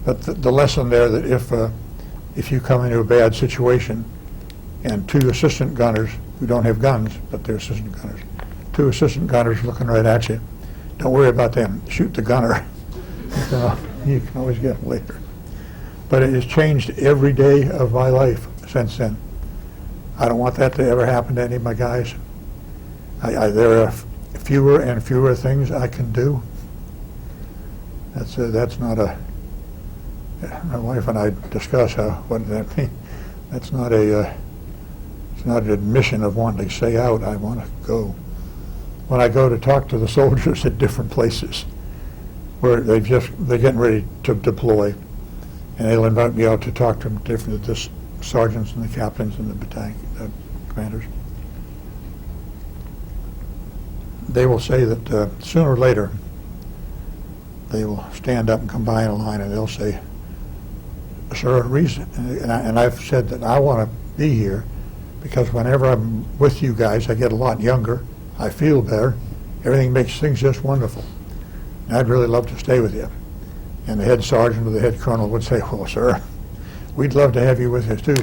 But the lesson there, that if you come into a bad situation, and 2 assistant gunners who don't have guns, but they're assistant gunners, 2 assistant gunners looking right at you, don't worry about them. Shoot the gunner. You can always get them later. But it has changed every day of my life since then. I don't want that to ever happen to any of my guys. There are fewer and fewer things I can do. That's not a. My wife and I discuss what does that mean. That's not a. It's not an admission of wanting to stay out. I want to go. When I go to talk to the soldiers at different places, where they're getting ready to deploy, and they'll invite me out to talk to them, the sergeants and the captains and the battalion commanders. They will say that sooner or later they will stand up and come by in a line, and they'll say, "Sir, reason," and I've said that I want to be here because whenever I'm with you guys, I get a lot younger, I feel better, everything makes things just wonderful. And I'd really love to stay with you. And the head sergeant or the head colonel would say, "Well, sir, we'd love to have you with us too,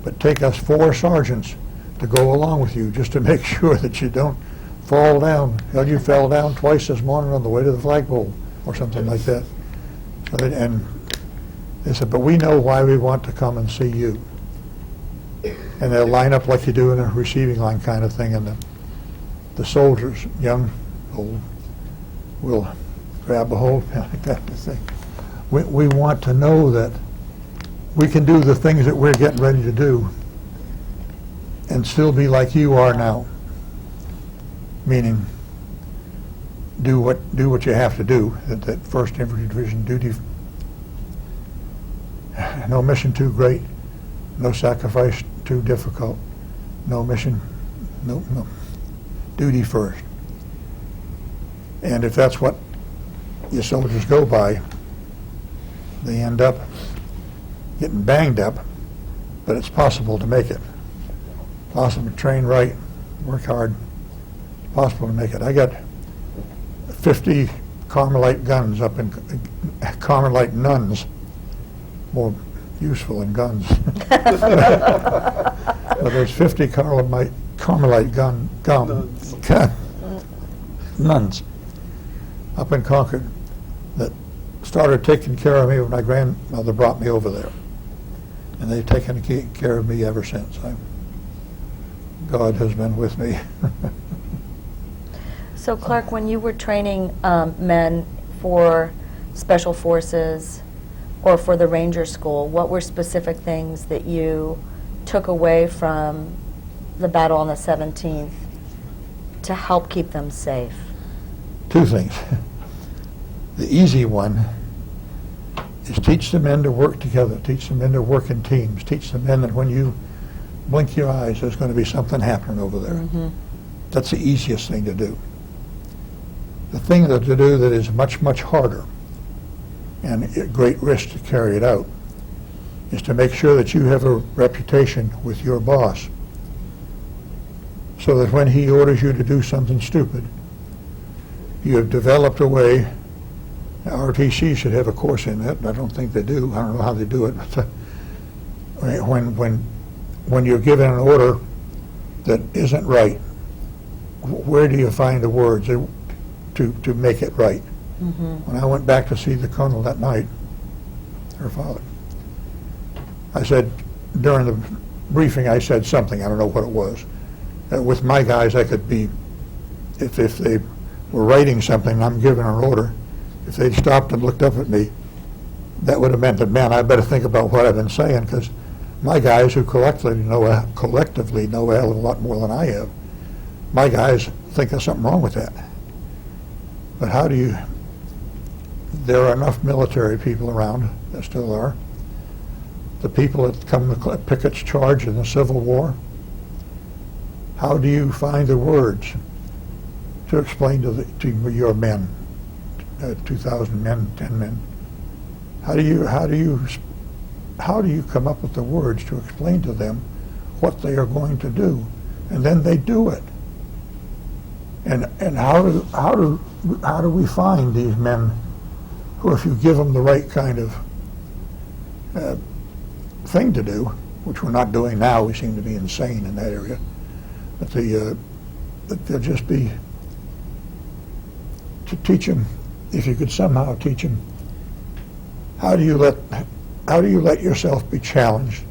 but take us 4 sergeants to go along with you just to make sure that you don't fall down. Hell, you fell down twice this morning on the way to the flagpole," or something like that. And they said, "But we know why we want to come and see you." And they'll line up like you do in a receiving line kind of thing, and the soldiers, young, old, will grab a hold like that and say, we want to know that we can do the things that we're getting ready to do and still be like you are now. Meaning, do what you have to do. That 1st Infantry Division duty, no mission too great, no sacrifice too difficult, no mission, no duty first. And if that's what your soldiers go by, they end up getting banged up, but it's possible to make it. Possible to train right, work hard, possible to make it. I got 50 Carmelite guns up in, Carmelite nuns, more useful than guns. But there's 50 Carmelite nuns up in Concord that started taking care of me when my grandmother brought me over there. And they've taken care of me ever since. God has been with me. So Clark, when you were training men for Special Forces or for the Ranger School, what were specific things that you took away from the battle on the 17th to help keep them safe? 2 things. The easy one is teach the men to work together, teach the men to work in teams, teach the men that when you blink your eyes, there's going to be something happening over there. Mm-hmm. That's the easiest thing to do. The thing to do that is much, much harder and at great risk to carry it out is to make sure that you have a reputation with your boss so that when he orders you to do something stupid, you have developed a way. RTC should have a course in that, but I don't think they do. I don't know how they do it. But when you're given an order that isn't right, where do you find the words to make it right? Mm-hmm. When I went back to see the colonel that night, her father, I said, during the briefing, I said something, I don't know what it was. With my guys, I could be, if they were writing something and I'm giving an order, if they'd stopped and looked up at me, that would have meant that, man, I better think about what I've been saying, because my guys who collectively know a hell of a lot more than I have, my guys think there's something wrong with that. But how do you, there are enough military people around, there still are, the people that come to Pickett's charge in the Civil War, how do you find the words to explain to your men, 2,000 men, 10 men? How do you come up with the words to explain to them what they are going to do, and then they do it? And how do we find these men who, if you give them the right kind of thing to do, which we're not doing now, we seem to be insane in that area, but they'll just be, to teach them, if you could somehow teach them, how do you let yourself be challenged,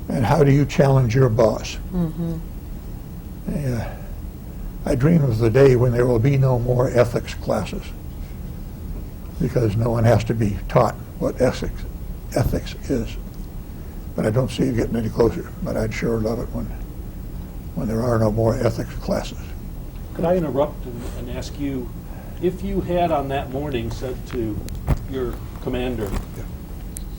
and how do you challenge your boss? Mm-hmm. I dream of the day when there will be no more ethics classes, because no one has to be taught what ethics is. But I don't see it getting any closer. But I'd sure love it when there are no more ethics classes. Could I interrupt and ask you, if you had on that morning said to your commander,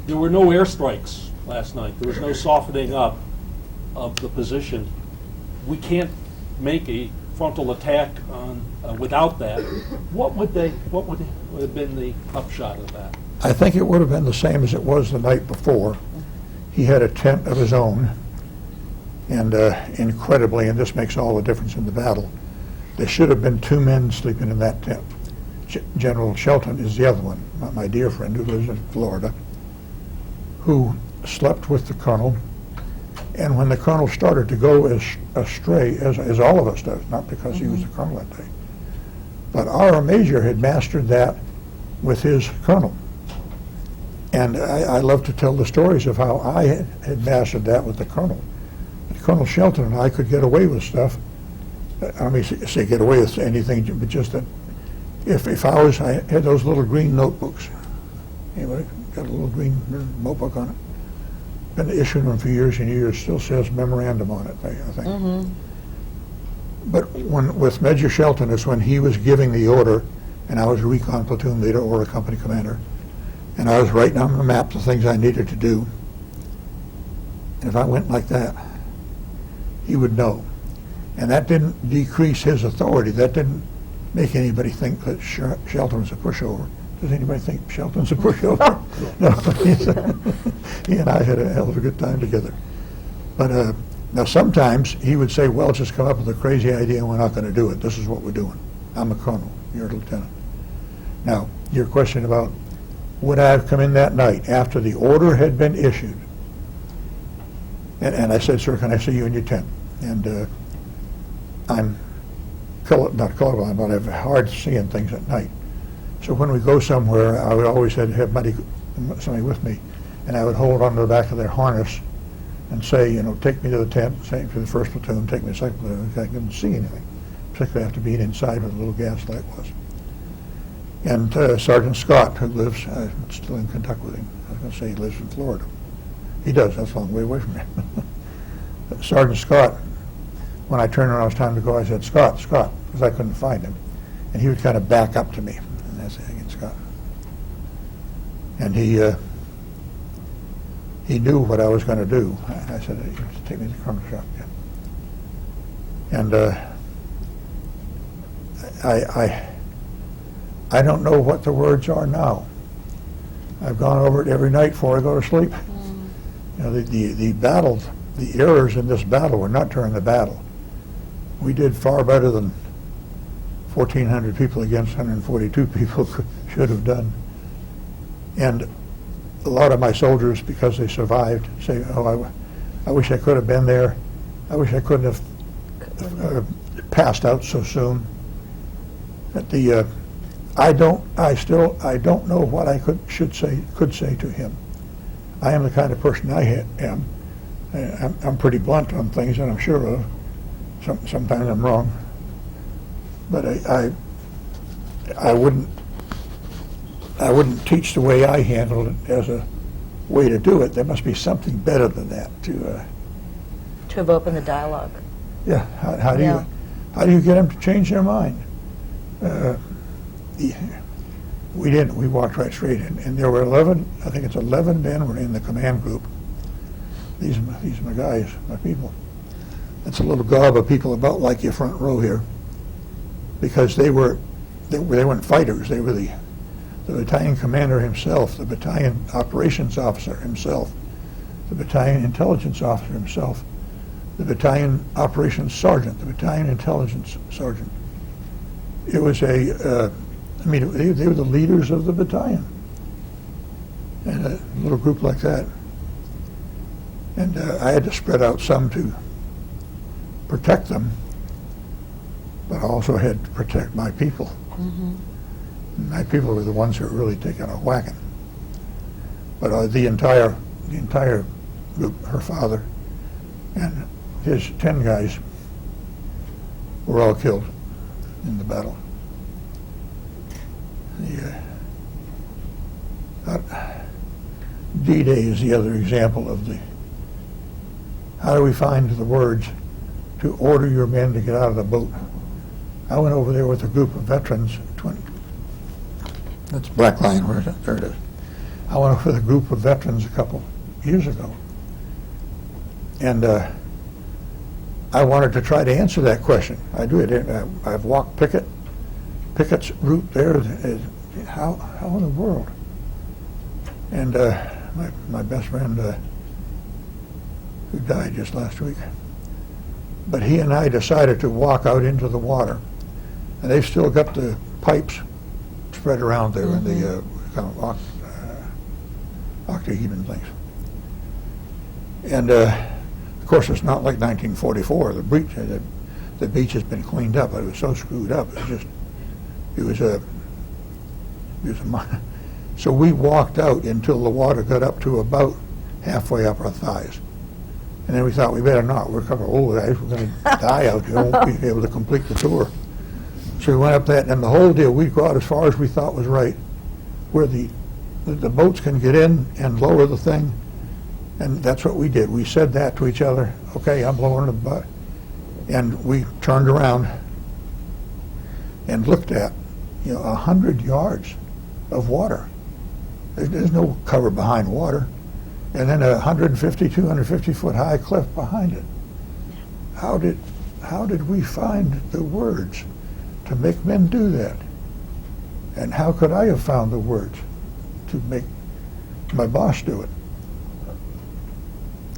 there were no airstrikes last night, there was no softening up of the position, we can't make a frontal attack on without that, what would have been the upshot of that? I think it would have been the same as it was the night before. He had a tent of his own, and incredibly, and this makes all the difference in the battle, there should have been 2 men sleeping in that tent. General Shelton is the other one, my dear friend who lives in Florida, who slept with the colonel. And when the colonel started to go astray, as all of us does, not because he was the colonel that day, but our major had mastered that with his colonel. And I love to tell the stories of how I had mastered that with the colonel. Colonel Shelton and I could get away with stuff. I mean, say get away with anything, but just that if I had those little green notebooks. Anybody got a little green notebook on it? Been issuing them for years and years, still says memorandum on it, I think. But with Major Shelton is when he was giving the order, and I was a recon platoon leader or a company commander, and I was writing on the map the things I needed to do. And if I went like that, he would know. And that didn't decrease his authority. That didn't make anybody think that Shelton was a pushover. Does anybody think Shelton's a pushover? No. He and I had a hell of a good time together. But now sometimes he would say, well, just come up with a crazy idea and we're not going to do it. This is what we're doing. I'm a colonel. You're a lieutenant. Now, your question about would I have come in that night after the order had been issued? And I said, sir, can I see you in your tent? And I'm not colorblind, but I have hard seeing things at night. So when we go somewhere, I would always have somebody with me, and I would hold onto the back of their harness and say, you know, take me to the tent, say for the first platoon, take me to the second platoon. I couldn't see anything, particularly after being inside where the little gas light was. And Sergeant Scott, who lives, I'm still in Kentucky with him. I was going to say he lives in Florida. He does, that's a long way away from me. Sergeant Scott, when I turned around, it was time to go, I said, Scott, because I couldn't find him. And he would kind of back up to me. And I said, again, Scott. And he knew what I was going to do. I said, take me to the colonel shop. Yeah. And I don't know what the words are now. I've gone over it every night before I go to sleep. You know, the battle, the errors in this battle were not during the battle. We did far better than 1,400 people against 142 people should have done. And a lot of my soldiers, because they survived, say, oh, I wish I could have been there. I wish I couldn't have passed out so soon. At the, I don't know what I could say to him. I am the kind of person I am. I'm pretty blunt on things, and I'm sure of. Sometimes I'm wrong, but I wouldn't teach the way I handled it as a way to do it. There must be something better than that to have opened the dialogue. Yeah. How do you get them to change their mind? We didn't. We walked right straight in, and there were 11. I think it's 11 men were in the command group. These are my guys, my people. That's a little gob of people about like your front row here, because they weren't fighters. They were the battalion commander himself, the battalion operations officer himself, the battalion intelligence officer himself, the battalion operations sergeant, the battalion intelligence sergeant. It was they were the leaders of the battalion, and a little group like that. And I had to spread out some to protect them, but I also had to protect my people. My people were the ones who were really taking a whacking. But the entire group, her father and his 10 guys, were all killed in the battle. D-Day is the other example of how do we find the words to order your men to get out of the boat. I went over there with a group of veterans. That's Black Line, where is it? There it is. I went over with a group of veterans a couple years ago. And I wanted to try to answer that question. I do it. I've walked Pickett's route there. How in the world? And my best friend, who died just last week, but he and I decided to walk out into the water, and they've still got the pipes spread around there, and the kind of octahedron things. And of course, it's not like 1944. The beach has been cleaned up, but it was so screwed up. So we walked out until the water got up to about halfway up our thighs. And then we thought, we better not. We're a couple of old guys. We're going to die out here. We won't be able to complete the tour. So we went up that, and the whole deal, we got as far as we thought was right, where the boats can get in and lower the thing, and that's what we did. We said that to each other, okay, I'm lowering the boat. And we turned around and looked at, 100 yards of water. There's no cover behind water. And then a 150, 250-foot high cliff behind it. How did we find the words to make men do that? And how could I have found the words to make my boss do it?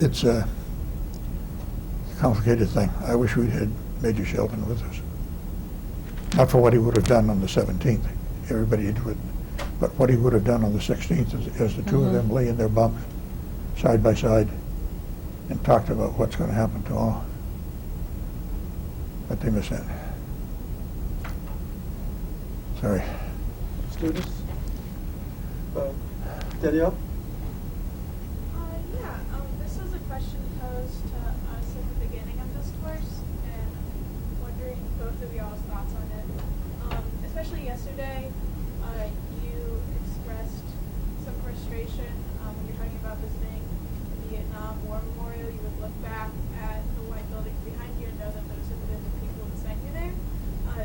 It's a complicated thing. I wish we'd had Major Shelton with us. Not for what he would have done on the 17th. Everybody would, but what he would have done on the 16th as the two of them lay in their bunks side by side and talked about what's going to happen to all. But they missed that. Sorry. Students? Danielle? Yeah, this was a question posed to us at the beginning of this course, and I'm wondering both of y'all's thoughts on it. Especially yesterday, you expressed some frustration when you're talking about visiting the Vietnam War Memorial. You would look back at the white buildings behind you and know that those have been the people that sent you there.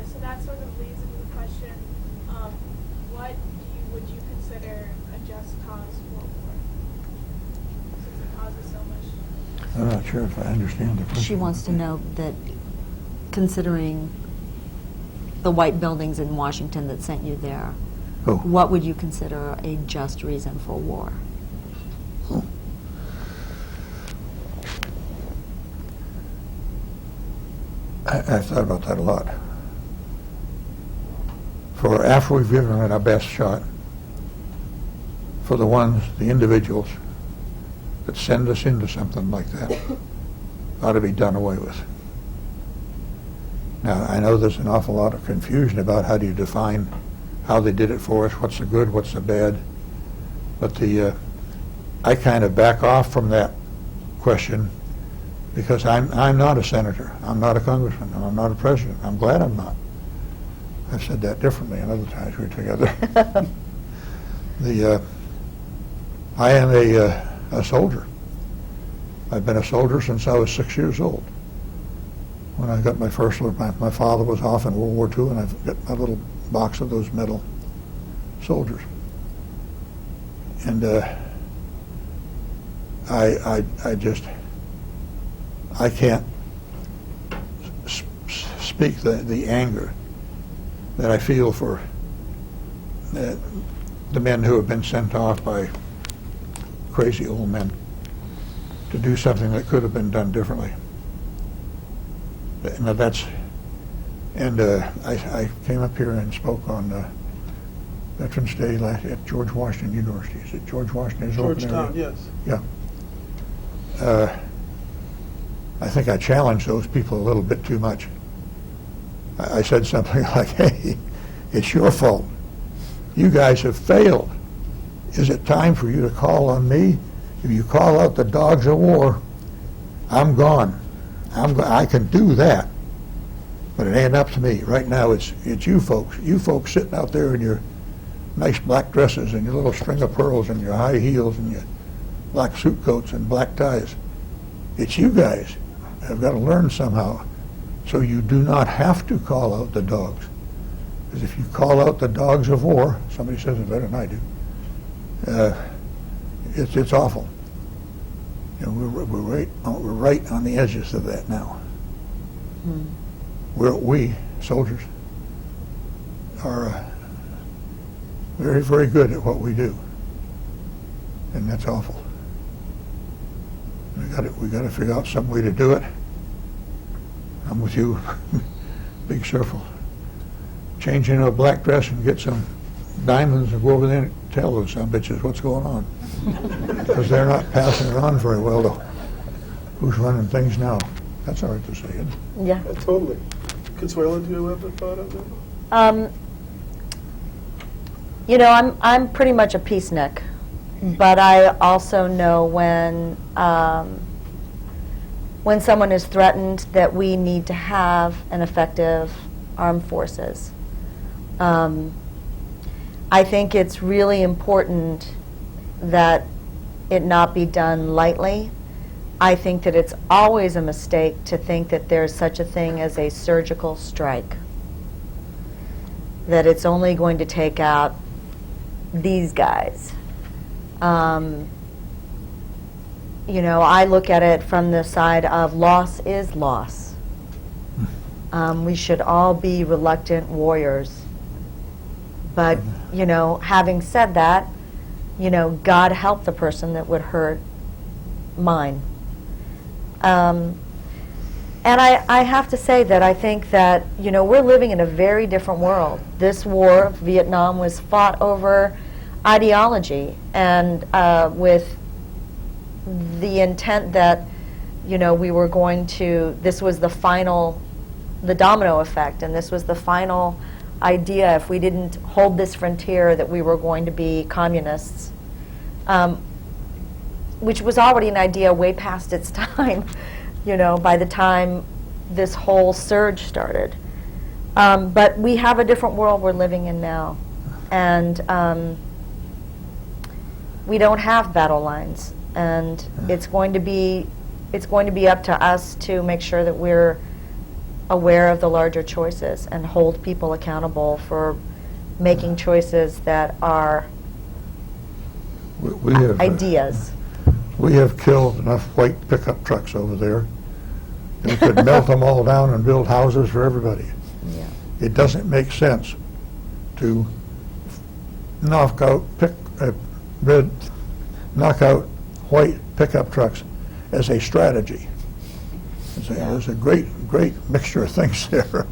So that sort of leads into the question, what would you consider a just cause for war? Since it causes so much. I'm not sure if I understand the question. She wants to know that, considering the white buildings in Washington that sent you there, Oh. what would you consider a just reason for war? Oh. I've thought about that a lot. For after we've given it our best shot, for the individuals that send us into something like that, ought to be done away with. Now, I know there's an awful lot of confusion about how do you define how they did it for us, what's the good, what's the bad, but I kind of back off from that question because I'm not a senator, I'm not a congressman, and I'm not a president. I'm glad I'm not. I've said that differently another times we were together. I am a soldier. I've been a soldier since I was 6 years old. When I got my first, my father was off in World War II, and I've got my little box of those medal soldiers. And I can't speak the anger that I feel for the men who have been sent off by crazy old men to do something that could have been done differently. And I came up here and spoke on Veterans Day at George Washington University. Is it George Washington's open area? Georgetown, yes. Yeah. I think I challenged those people a little bit too much. I said something like, hey, it's your fault. You guys have failed. Is it time for you to call on me? If you call out the dogs of war, I'm gone. I can do that, but it ain't up to me. Right now, it's you folks. You folks sitting out there in your nice black dresses and your little string of pearls and your high heels and your black suit coats and black ties. It's you guys have got to learn somehow, so you do not have to call out the dogs. Because if you call out the dogs of war, somebody says it better than I do. It's awful. You know, we're right on the edges of that now. We soldiers are very, very good at what we do, and that's awful. We got to figure out some way to do it. I'm with you, big circle. Change into a black dress and get some diamonds and go over there and tell those some bitches what's going on. Because they're not passing it on very well to who's running things now. That's all right to say, isn't it? Yeah. Totally. Consuelo, do you have a thought on that? You know, I'm pretty much a peacenik, but I also know when someone is threatened that we need to have an effective armed forces. I think it's really important that it not be done lightly. I think that it's always a mistake to think that there's such a thing as a surgical strike, that it's only going to take out these guys. You know, I look at it from the side of loss is loss. We should all be reluctant warriors. But, you know, having said that, you know, God help the person that would hurt mine. And I have to say that I think that, you know, we're living in a very different world. This war, Vietnam, was fought over ideology and with the intent that, you know, we were going to, this was the final, the domino effect, and this was the final idea, if we didn't hold this frontier, that we were going to be communists, which was already an idea way past its time, you know, by the time this whole surge started. But we have a different world we're living in now, and we don't have battle lines, and it's going to be up to us to make sure that we're aware of the larger choices and hold people accountable for making choices that are We have, ideas. We have killed enough white pickup trucks over there. We could melt them all down and build houses for everybody. Yeah. It doesn't make sense to knock out white pickup trucks as a strategy. There's a great mixture of things there.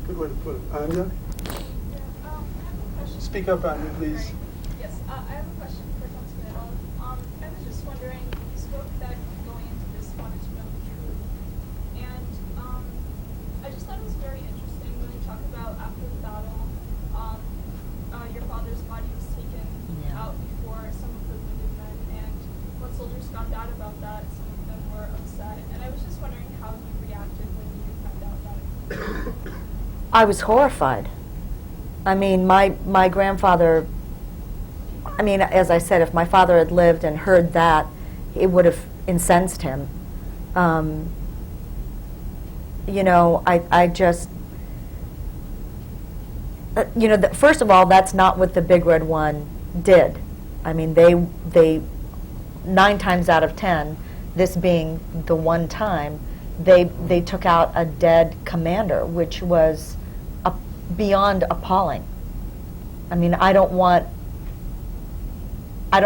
Good way to put it. Anya? I have a question. Speak up, Anya, please. Yes, I have a question for Consuelo. I was just wondering, you spoke that going into this wanted to know the truth, and I just thought it was very interesting when you talk about after the battle, your father's body was taken out before some of the wounded men, and when soldiers found out about that, some of them were upset, and I was just wondering how you reacted when you found out about it. I was horrified. I mean, my grandfather, I mean, as I said, if my father had lived and heard that, it would have incensed him. You know, I just, you know, first of all, that's not what the Big Red One did. I mean, they 9 times out of 10, this being the one time, they took out a dead commander, which was beyond appalling. I mean, I don't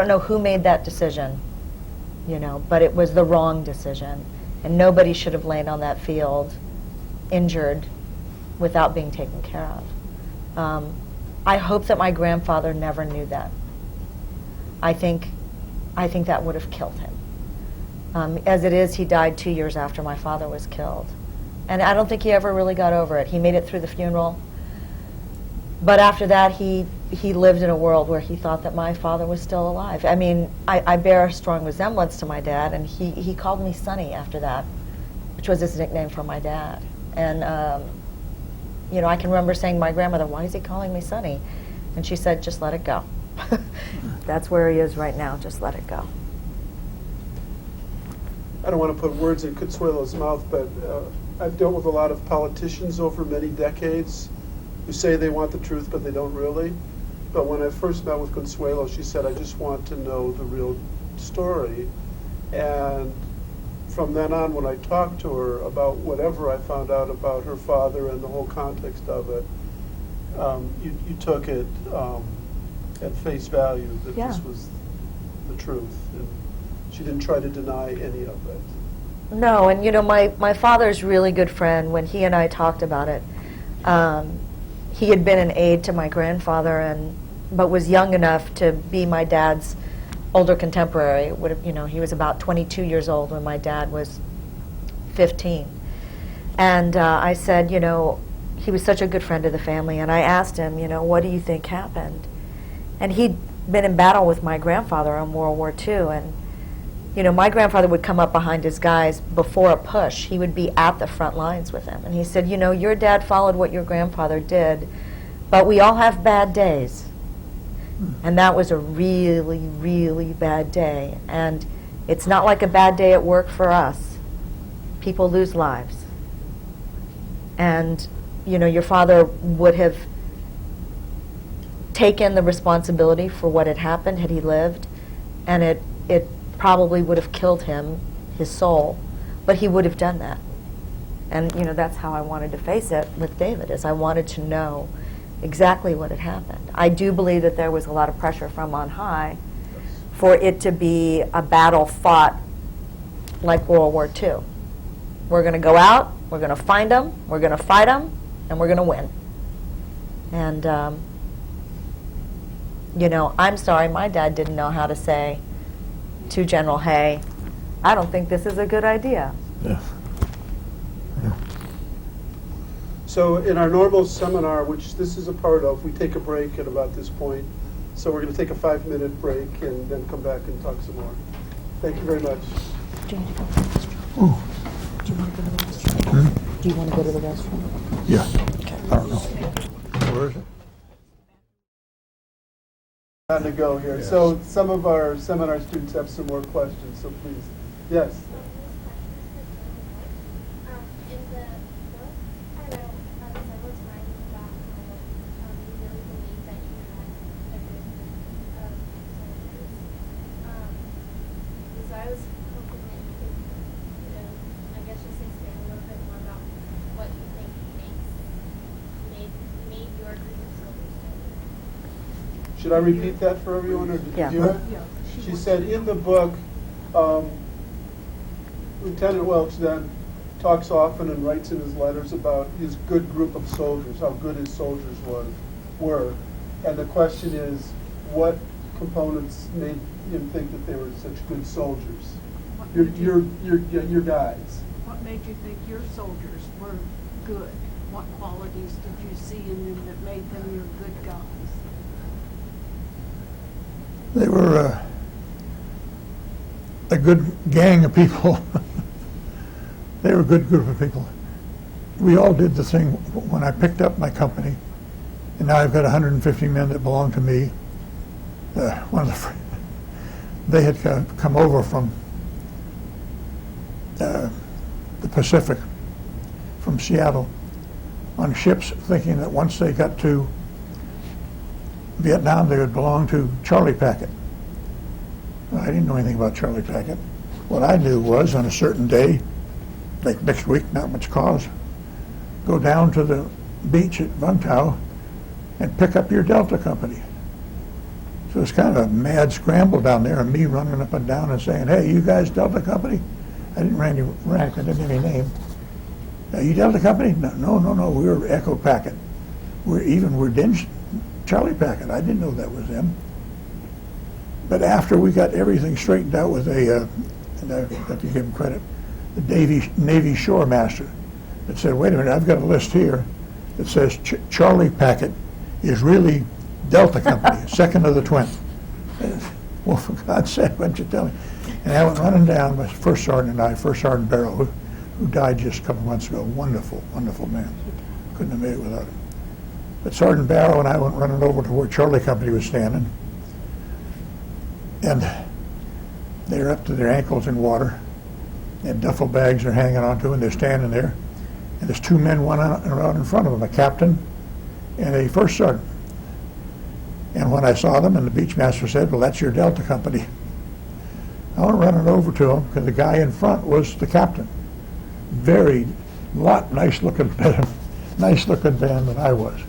know who made that decision, you know, but it was the wrong decision, and nobody should have lain on that field injured without being taken care of. I hope that my grandfather never knew that. I think that would have killed him. As it is, he died 2 years after my father was killed. And I don't think he ever really got over it. He made it through the funeral. But after that, he lived in a world where he thought that my father was still alive. I mean, I bear a strong resemblance to my dad, and he called me Sonny after that, which was his nickname for my dad. And, you know, I can remember saying to my grandmother, "Why is he calling me Sonny?" And she said, "Just let it go." That's where he is right now. Just let it go. I don't want to put words in Consuelo's mouth, but I've dealt with a lot of politicians over many decades who say they want the truth, but they don't really. But when I first met with Consuelo, she said, "I just want to know the real story." And from then on, when I talked to her about whatever I found out about her father and the whole context of it, you took it at face value that Yeah. this was the truth. And she didn't try to deny any of it. No, and you know, my father's really good friend, when he and I talked about it, he had been an aide to my grandfather, but was young enough to be my dad's older contemporary. Would have, you know, he was about 22 years old when my dad was 15. And I said, you know, he was such a good friend of the family, and I asked him, you know, what do you think happened? And he'd been in battle with my grandfather in World War II, and you know, my grandfather would come up behind his guys before a push. He would be at the front lines with them. And he said, you know, your dad followed what your grandfather did, but we all have bad days. And that was a really, really bad day. And it's not like a bad day at work for us. People lose lives. And, you know, your father would have taken the responsibility for what had happened had he lived, and it probably would have killed him, his soul, but he would have done that. And, you know, that's how I wanted to face it with David, is I wanted to know exactly what had happened. I do believe that there was a lot of pressure from on high for it to be a battle fought like World War II. We're going to go out, we're going to find them, we're going to fight them, and we're going to win. And, you know, I'm sorry, my dad didn't know how to say to General Hay, I don't think this is a good idea. Yeah. So in our normal seminar, which this is a part of, we take a break at about this point. So we're going to take a 5-minute break and then come back and talk some more. Thank you very much. Do you want to go to the restroom? Do you want to go to the restroom? Do you want to go to the restroom? Yeah. I don't know. Where is it? On to go here. So some of our seminar students have some more questions, so please. Yes. In the book, I read several times about how you really believe that you had a good group of soldiers. So I was hoping that you could, you know, I guess just expand a little bit more about what you think made your group of soldiers so good. Should I repeat that for everyone, or did Yeah. you do it? She said in the book, Lieutenant Welch then talks often and writes in his letters about his good group of soldiers, how good his soldiers were. And the question is, what components made him think that they were such good soldiers? Your guys. What made you think your soldiers were good? What qualities did you see in them that made them your good guys? They were a good gang of people. They were a good group of people. We all did the thing when I picked up my company, and now I've got 150 men that belong to me. They had come over from the Pacific, from Seattle, on ships, thinking that once they got to Vietnam, they would belong to Charlie Packet. Well, I didn't know anything about Charlie Packet. What I knew was, on a certain day, like next week, not much cause, go down to the beach at Vung Tau and pick up your Delta company. So it's kind of a mad scramble down there, and me running up and down and saying, hey, you guys Delta company? I didn't rank, I didn't have any name. You Delta company? No, we were Echo Packet. We're Dinge Charlie Packet. I didn't know that was them. But after we got everything straightened out with and I have to give him credit, the Navy Shore Master that said, wait a minute, I've got a list here that says Charlie Packet is really Delta Company, second of the twin. Well, for God's sake, why don't you tell me? And I went running down with First Sergeant Barrow, who died just a couple months ago. Wonderful, wonderful man. Couldn't have made it without him. But Sergeant Barrow and I went running over to where Charlie Company was standing, and they're up to their ankles in water, and duffel bags are hanging onto, and they're standing there, and there's two men around in front of them, a captain and a first sergeant. And when I saw them, and the beachmaster said, well, that's your Delta Company, I went running over to him, because the guy in front was the captain. Nice looking man than I was.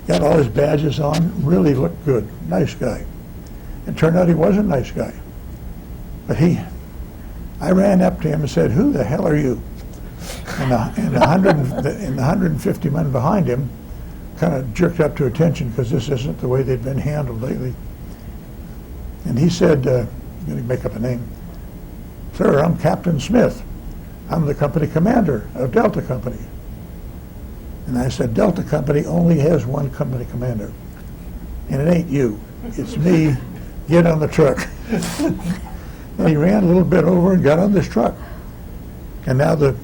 Got all his badges on, really looked good, nice guy. It turned out he was a nice guy. But I ran up to him and said, who the hell are you? And the 150 men behind him kind of jerked up to attention, because this isn't the way they'd been handled lately. And he said, I'm going to make up a name, sir, I'm Captain Smith. I'm the company commander of Delta Company. And I said, Delta Company only has one company commander, and it ain't you. It's me. Get on the truck. And he ran a little bit over and got on this truck. And now You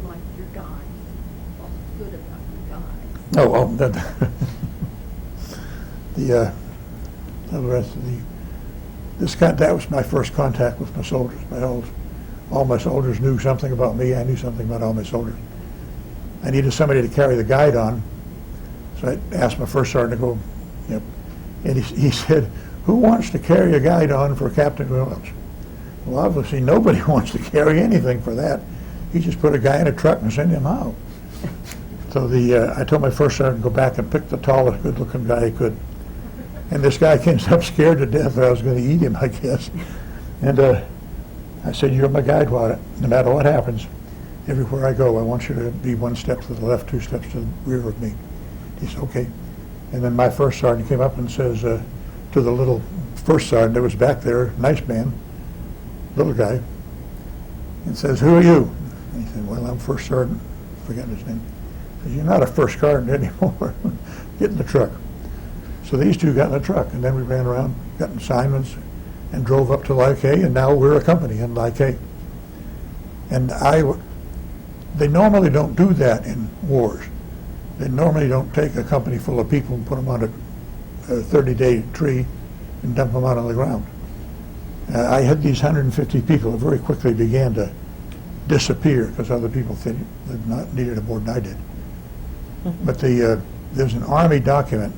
like your guy. What's good about your guy? The rest of that was my first contact with my soldiers. All my soldiers knew something about me. I knew something about all my soldiers. I needed somebody to carry the guide on, so I asked my first sergeant to go, and he said, "Who wants to carry a guide on for Captain Welch?" Well, obviously nobody wants to carry anything for that. He just put a guy in a truck and sent him out. So I told my first sergeant to go back and pick the tallest, good-looking guy he could. And this guy came up scared to death that I was going to eat him, I guess. And I said, "You're my guide, no matter what happens. Everywhere I go, I want you to be one step to the left, 2 steps to the rear of me." He said, "Okay." And then my first sergeant came up and says to the little first sergeant that was back there, nice man, little guy, and says, "Who are you?" And he said, "Well, I'm first sergeant," forgetting his name. He said, "You're not a first sergeant anymore. Get in the truck." So these two got in the truck, and then we ran around, got in assignments, and drove up to Like, and now we're a company in Like. And they normally don't do that in wars. They normally don't take a company full of people and put them on a 30-day tree and dump them out on the ground. I had these 150 people that very quickly began to disappear because other people needed it more than I did. But there's an Army document.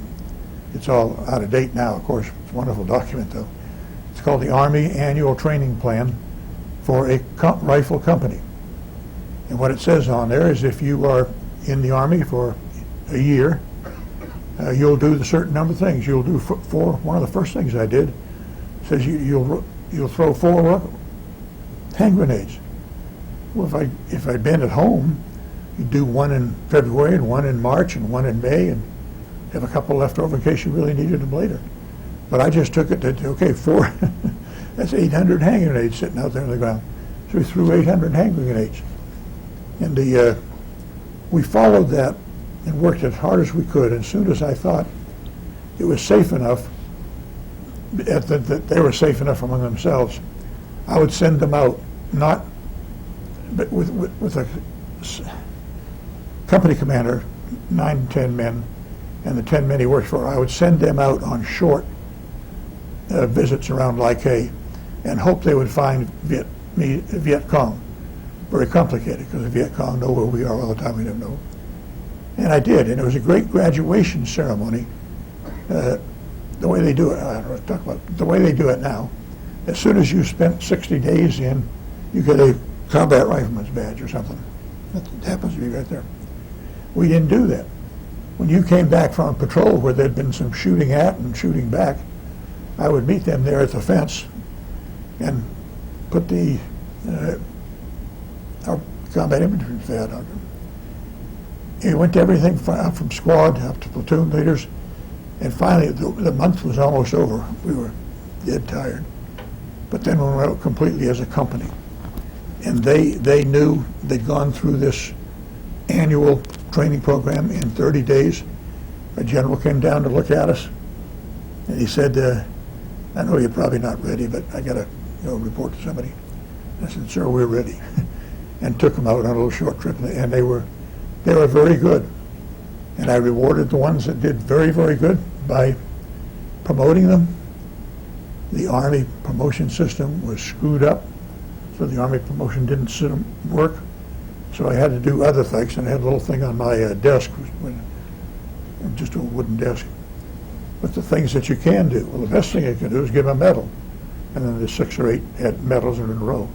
It's all out of date now, of course. It's a wonderful document, though. It's called the Army Annual Training Plan for a rifle company. And what it says on there is if you are in the Army for a year, you'll do the certain number of things. You'll do one of the first things I did says you'll throw 4 hand grenades. Well, if I'd been at home, you'd do 1 in February and 1 in March and 1 in May and have a couple left over in case you really needed them later. But I just took it to, okay, 4, that's 800 hand grenades sitting out there on the ground. So we threw 800 hand grenades. And we followed that and worked as hard as we could. As soon as I thought it was safe enough, that they were safe enough among themselves, I would send them out, but with a company commander, 9, 10 men, and the 10 men he worked for, I would send them out on short visits around Like and hope they would find Viet Cong. Very complicated because the Viet Cong know where we are all the time, we don't know. And I did, and it was a great graduation ceremony. The way they do it, I don't want to talk about it, the way they do it now, as soon as you spent 60 days in, you get a combat rifleman's badge or something. That happens to be right there. We didn't do that. When you came back from a patrol where there'd been some shooting at and shooting back, I would meet them there at the fence and put our combat infantry fad on them. It went to everything from squad up to platoon leaders, and finally the month was almost over. We were dead tired. But then we went out completely as a company. And they knew they'd gone through this annual training program in 30 days. A general came down to look at us, and he said, "I know you're probably not ready, but I got to report to somebody." I said, "Sir, we're ready." And took them out on a little short trip, and they were very good. And I rewarded the ones that did very, very good by promoting them. The Army promotion system was screwed up, so the Army promotion didn't work. So I had to do other things, and I had a little thing on my desk, just a wooden desk. But the things that you can do, well, the best thing you can do is give a medal. And then there's 6 or 8 medals in a row.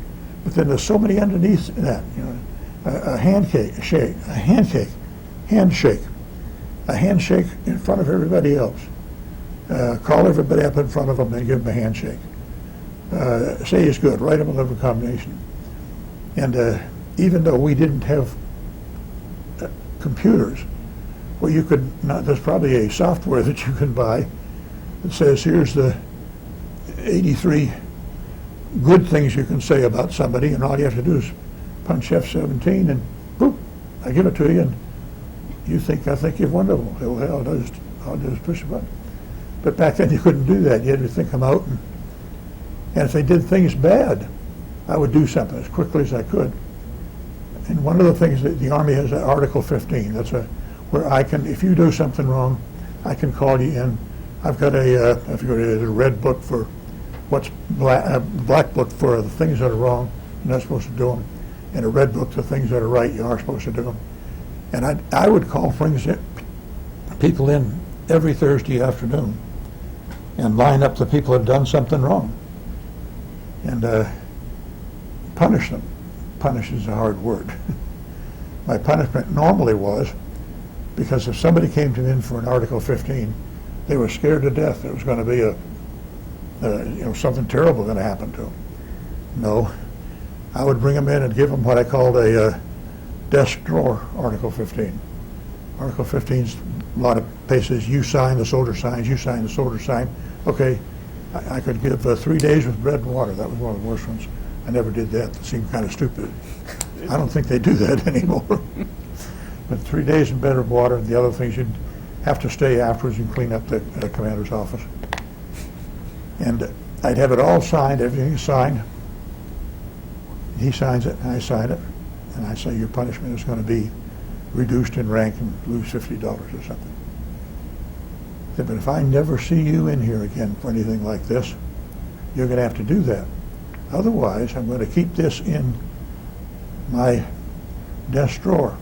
But then there's so many underneath that, a handshake in front of everybody else. Call everybody up in front of them and give them a handshake. Say he's good, write him a little combination. And even though we didn't have computers, well, there's probably a software that you can buy that says here's the 83 good things you can say about somebody, and all you have to do is punch F-17 and boop, I give it to you, and I think you're wonderful. Well, all I'll do is push a button. But back then you couldn't do that. You had to think them out And if they did things bad, I would do something as quickly as I could. And one of the things that the Army has, Article 15, that's where I can, if you do something wrong, I can call you in. I've got a red book for what's black book for the things that are wrong, you're not supposed to do them, and a red book for things that are right, you are supposed to do them. And I would call people in every Thursday afternoon and line up the people that had done something wrong and punish them. Punish is a hard word. My punishment normally was, because if somebody came to me in for an Article 15, they were scared to death there was going to be something terrible going to happen to them. No, I would bring them in and give them what I called a desk drawer Article 15. Article 15's a lot of places, you sign, the soldier signs, you sign, the soldier sign. Okay, I could give 3 days with bread and water. That was one of the worst ones. I never did that. It seemed kind of stupid. I don't think they do that anymore. But 3 days in bed and water, and the other things you'd have to stay afterwards and clean up the commander's office. And I'd have it all signed, everything signed. He signs it, and I sign it, and I say your punishment is going to be reduced in rank and lose $50 or something. I said, but if I never see you in here again for anything like this, you're going to have to do that. Otherwise, I'm going to keep this in my desk drawer.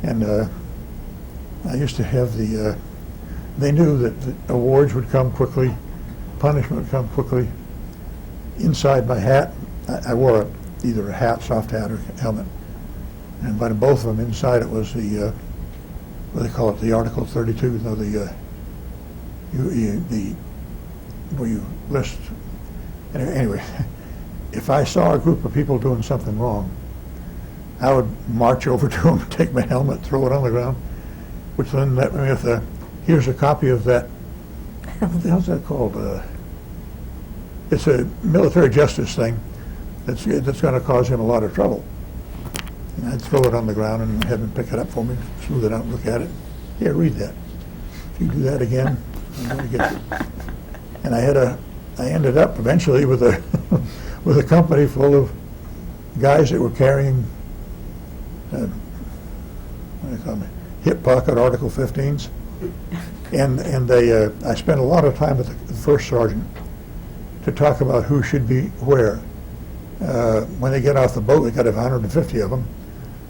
And I used to have they knew that the awards would come quickly, punishment would come quickly. Inside my hat, I wore either a hat, soft hat, or helmet. And by both of them, inside it was the, what do they call it, the Article 32, no, where you list. Anyway, if I saw a group of people doing something wrong, I would march over to them, take my helmet, throw it on the ground, which then let me with here's a copy of that. What the hell's that called? It's a military justice thing that's going to cause him a lot of trouble. And I'd throw it on the ground and have him pick it up for me, smooth it out, and look at it. Here, read that. If you do that again, I'm going to get you. And I ended up eventually with a with a company full of guys that were carrying what do they call them? Hip pocket Article 15s, and I spent a lot of time with the first sergeant to talk about who should be where. When they get off the boat, they got 150 of them.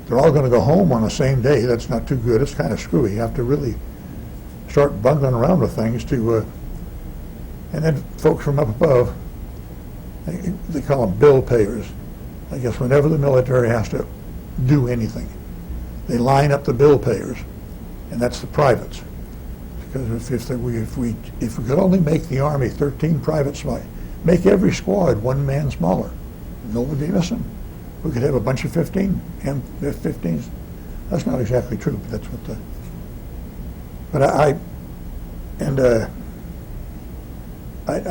They're all going to go home on the same day. That's not too good. It's kind of screwy. You have to really start bungling around with things to. And then folks from up above, they call them bill payers. I guess whenever the military has to do anything, they line up the bill payers, and that's the privates. Because if we could only make the Army 13 privates, make every squad one man smaller, nobody would be missing. We could have a bunch of 15 and F-15s. That's not exactly true, but that's what the. But I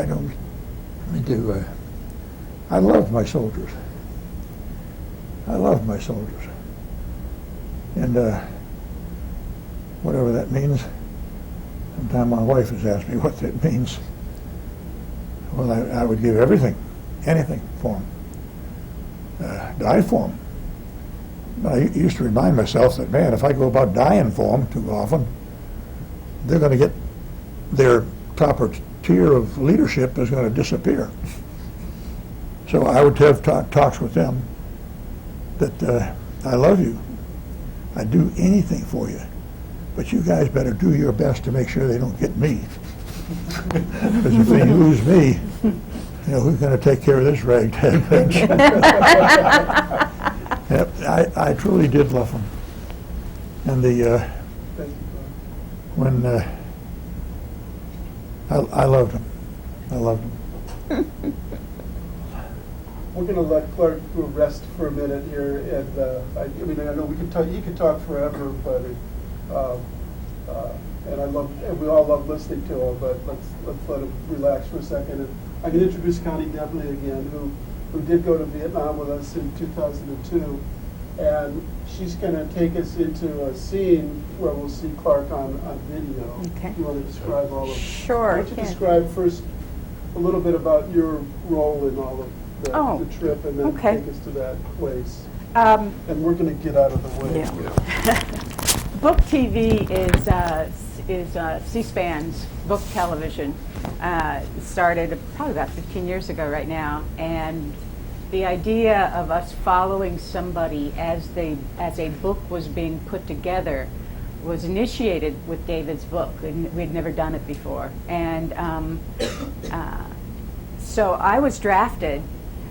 don't. I do. I love my soldiers. I love my soldiers. And whatever that means, sometimes my wife has asked me what that means. Well, I would give everything, anything for them. Die for them. But I used to remind myself that, man, if I go about dying for them too often, they're going to get their proper tier of leadership is going to disappear. So I would have talks with them that I love you. I'd do anything for you. But you guys better do your best to make sure they don't get me. Because if they lose me, you know, who's going to take care of this ragtag bench? Yep, I truly did love them. And when I loved them. I loved them. We're going to let Clark rest for a minute here, and I mean, I know we could talk. You could talk forever, but and we all love listening to him. But let's let him relax for a second. And I can introduce Connie Debley again, who did go to Vietnam with us in 2002, and she's going to take us into a scene where we'll see Clark on video. Okay. You want to describe all of it? Sure. Why don't you describe first a little bit about your role in all of Oh, the trip, and then okay. take us to that place. Um, And we're going to get out of the way. Yeah. Book TV is C-SPAN's book television. Started probably about 15 years ago right now, and the idea of us following somebody as a book was being put together was initiated with David's book, and we'd never done it before. And so I was drafted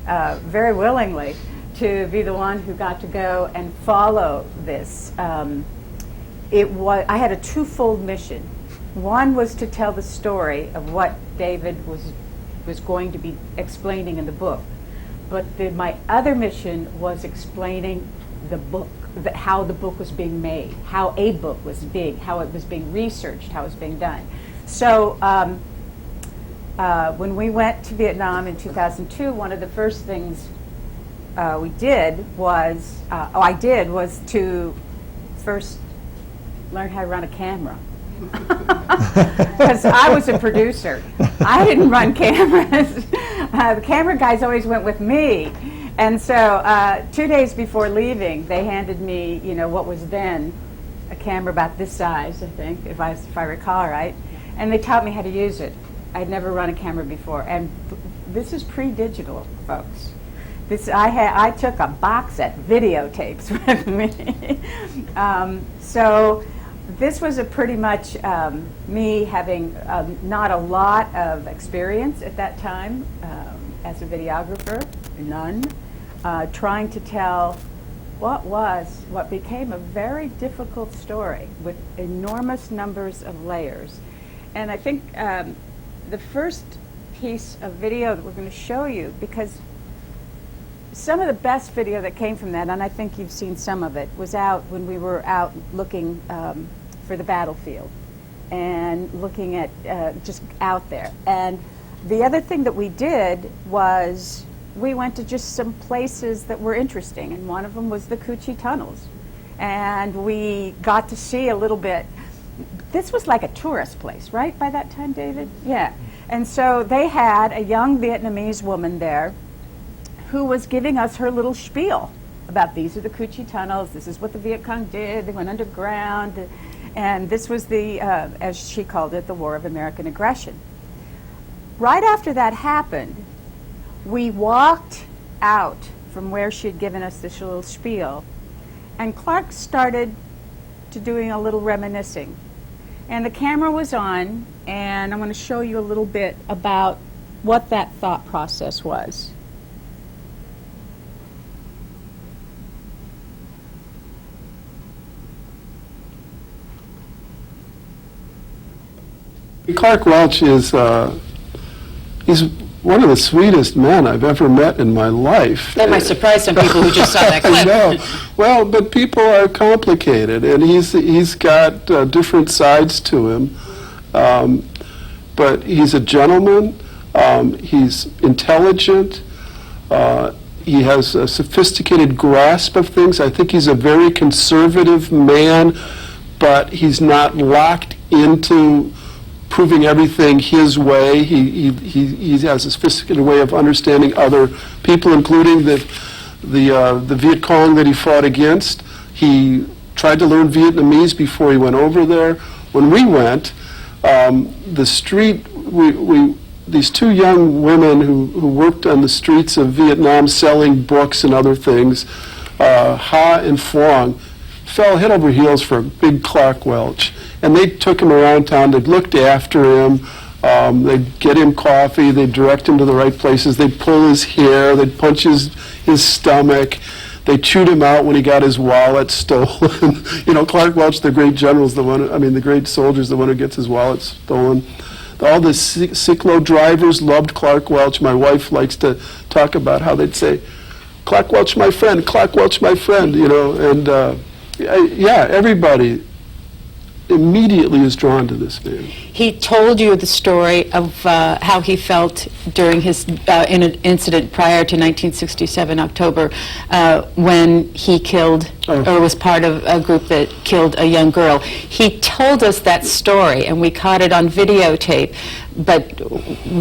very willingly to be the one who got to go and follow this. I had a twofold mission. One was to tell the story of what David was going to be explaining in the book, but my other mission was explaining the book, how the book was being made, how it was being researched, how it was being done. So when we went to Vietnam in 2002, one of the first things I did was to first learn how to run a camera. Because I was a producer. I didn't run cameras. The camera guys always went with me. And so 2 days before leaving, they handed me, what was then a camera about this size, I think, if I recall right. And they taught me how to use it. I'd never run a camera before. And this is pre-digital, folks. I took a box of videotapes with me. So this was pretty much me having not a lot of experience at that time as a videographer, none, trying to tell what became a very difficult story with enormous numbers of layers. And I think the first piece of video that we're going to show you, because some of the best video that came from that, and I think you've seen some of it, was out when we were out looking for the battlefield and looking at just out there. And the other thing that we did was we went to just some places that were interesting, and one of them was the Cu Chi tunnels. And we got to see a little bit. This was like a tourist place, right, by that time, David? Yeah. And so they had a young Vietnamese woman there who was giving us her little spiel about these are the Cu Chi tunnels, this is what the Viet Cong did, they went underground, and this was the, as she called it, the War of American Aggression. Right after that happened, we walked out from where she had given us this little spiel, and Clark started to doing a little reminiscing. And the camera was on, and I'm going to show you a little bit about what that thought process was. Clark Welch is he's one of the sweetest men I've ever met in my life. That might surprise some people who just saw that I clip. know. Well, but people are complicated, and he's got different sides to him. But he's a gentleman. He's intelligent. He has a sophisticated grasp of things. I think he's a very conservative man, but he's not locked into proving everything his way. He has a sophisticated way of understanding other people, including the Viet Cong that he fought against. He tried to learn Vietnamese before he went over there. When we went, the street, these two young women who worked on the streets of Vietnam selling books and other things, Ha and Phuong, fell head over heels for big Clark Welch. And they took him around town, they looked after him, they'd get him coffee, they'd direct him to the right places, they'd pull his hair, they'd punch his stomach, they chewed him out when he got his wallet stolen. Clark Welch, the great general's the great soldier's the one who gets his wallet stolen. All the Ciclo drivers loved Clark Welch. My wife likes to talk about how they'd say, Clark Welch, my friend, Clark Welch, my friend, and yeah, everybody immediately is drawn to this man. He told you the story of how he felt during his in an incident prior to 1967 October when he killed or was part of a group that killed a young girl. He told us that story, and we caught it on videotape. But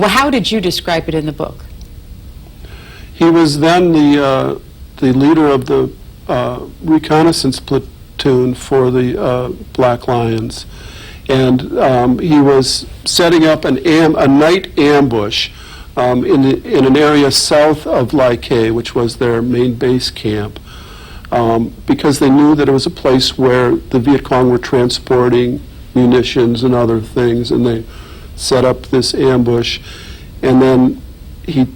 how did you describe it in the book? He was then the leader of the reconnaissance platoon for the Black Lions, and he was setting up a night ambush in an area south of Lai Khe, which was their main base camp, because they knew that it was a place where the Viet Cong were transporting munitions and other things, and they set up this ambush, and then he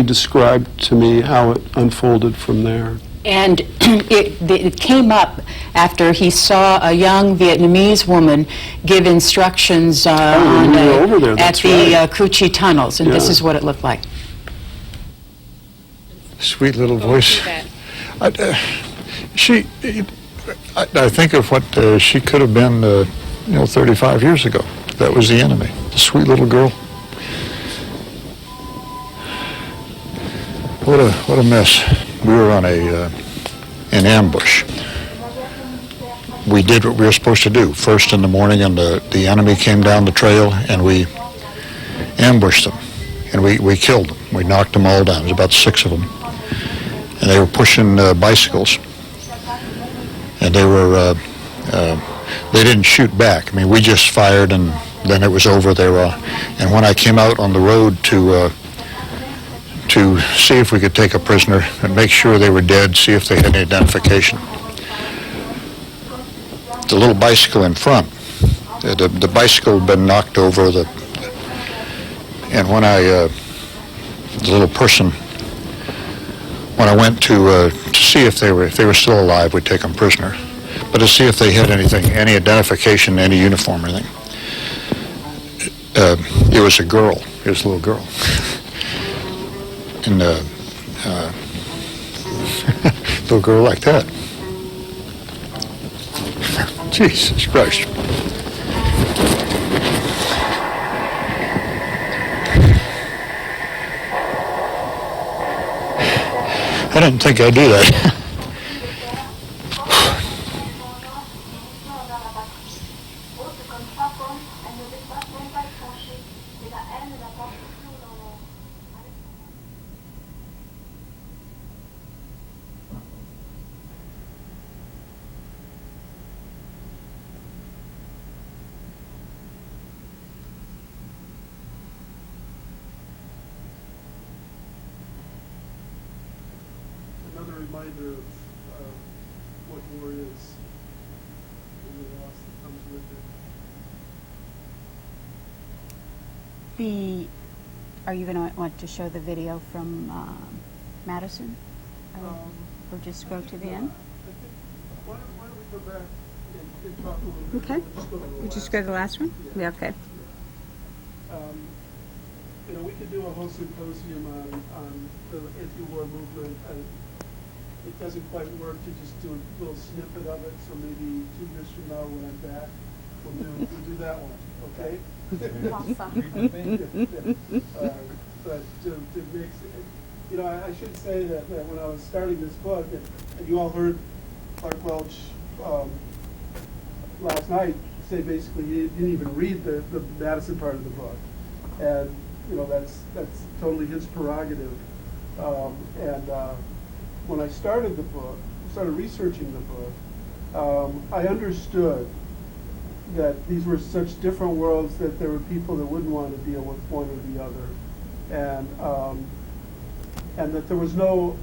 described to me how it unfolded from there. And it came up after he saw a young Vietnamese woman give instructions at the Cu Chi tunnels, and this is what it looked like. Sweet little voice. I think of what she could have been, 35 years ago. That was the enemy. The sweet little girl. What a mess. We were on an ambush. We did what we were supposed to do. First in the morning, and the enemy came down the trail, and we ambushed them. And we killed them. We knocked them all down. There was about 6 of them. And they were pushing bicycles. And they didn't shoot back. I mean, we just fired, and then it was over. And when I came out on the road to see if we could take a prisoner and make sure they were dead, see if they had any identification. The little bicycle in front, the bicycle had been knocked over, and when the little person, when I went to see if they were still alive, we'd take them prisoner, but to see if they had anything, any identification, any uniform or anything. It was a girl. It was a little girl. And little girl like that. Jesus Christ. I didn't think I'd do that. Another reminder of what war is and the loss that comes with it. Are you going to want to show the video from Madison? Or just go to the end? Why don't we go back and talk a little bit? Okay. We just go to the last one? Yeah, okay. We could do a whole symposium on the anti-war movement. It doesn't quite work to just do a little snippet of it, so maybe 2 years from now when I'm back, we'll do that one, okay? But to mix it, I should say that when I was starting this book, and you all heard Clark Welch last night say basically he didn't even read the Madison part of the book, and that's totally his prerogative. When I started the book, started researching the book, I understood that these were such different worlds that there were people that wouldn't want to deal with one or the other, and that there was no,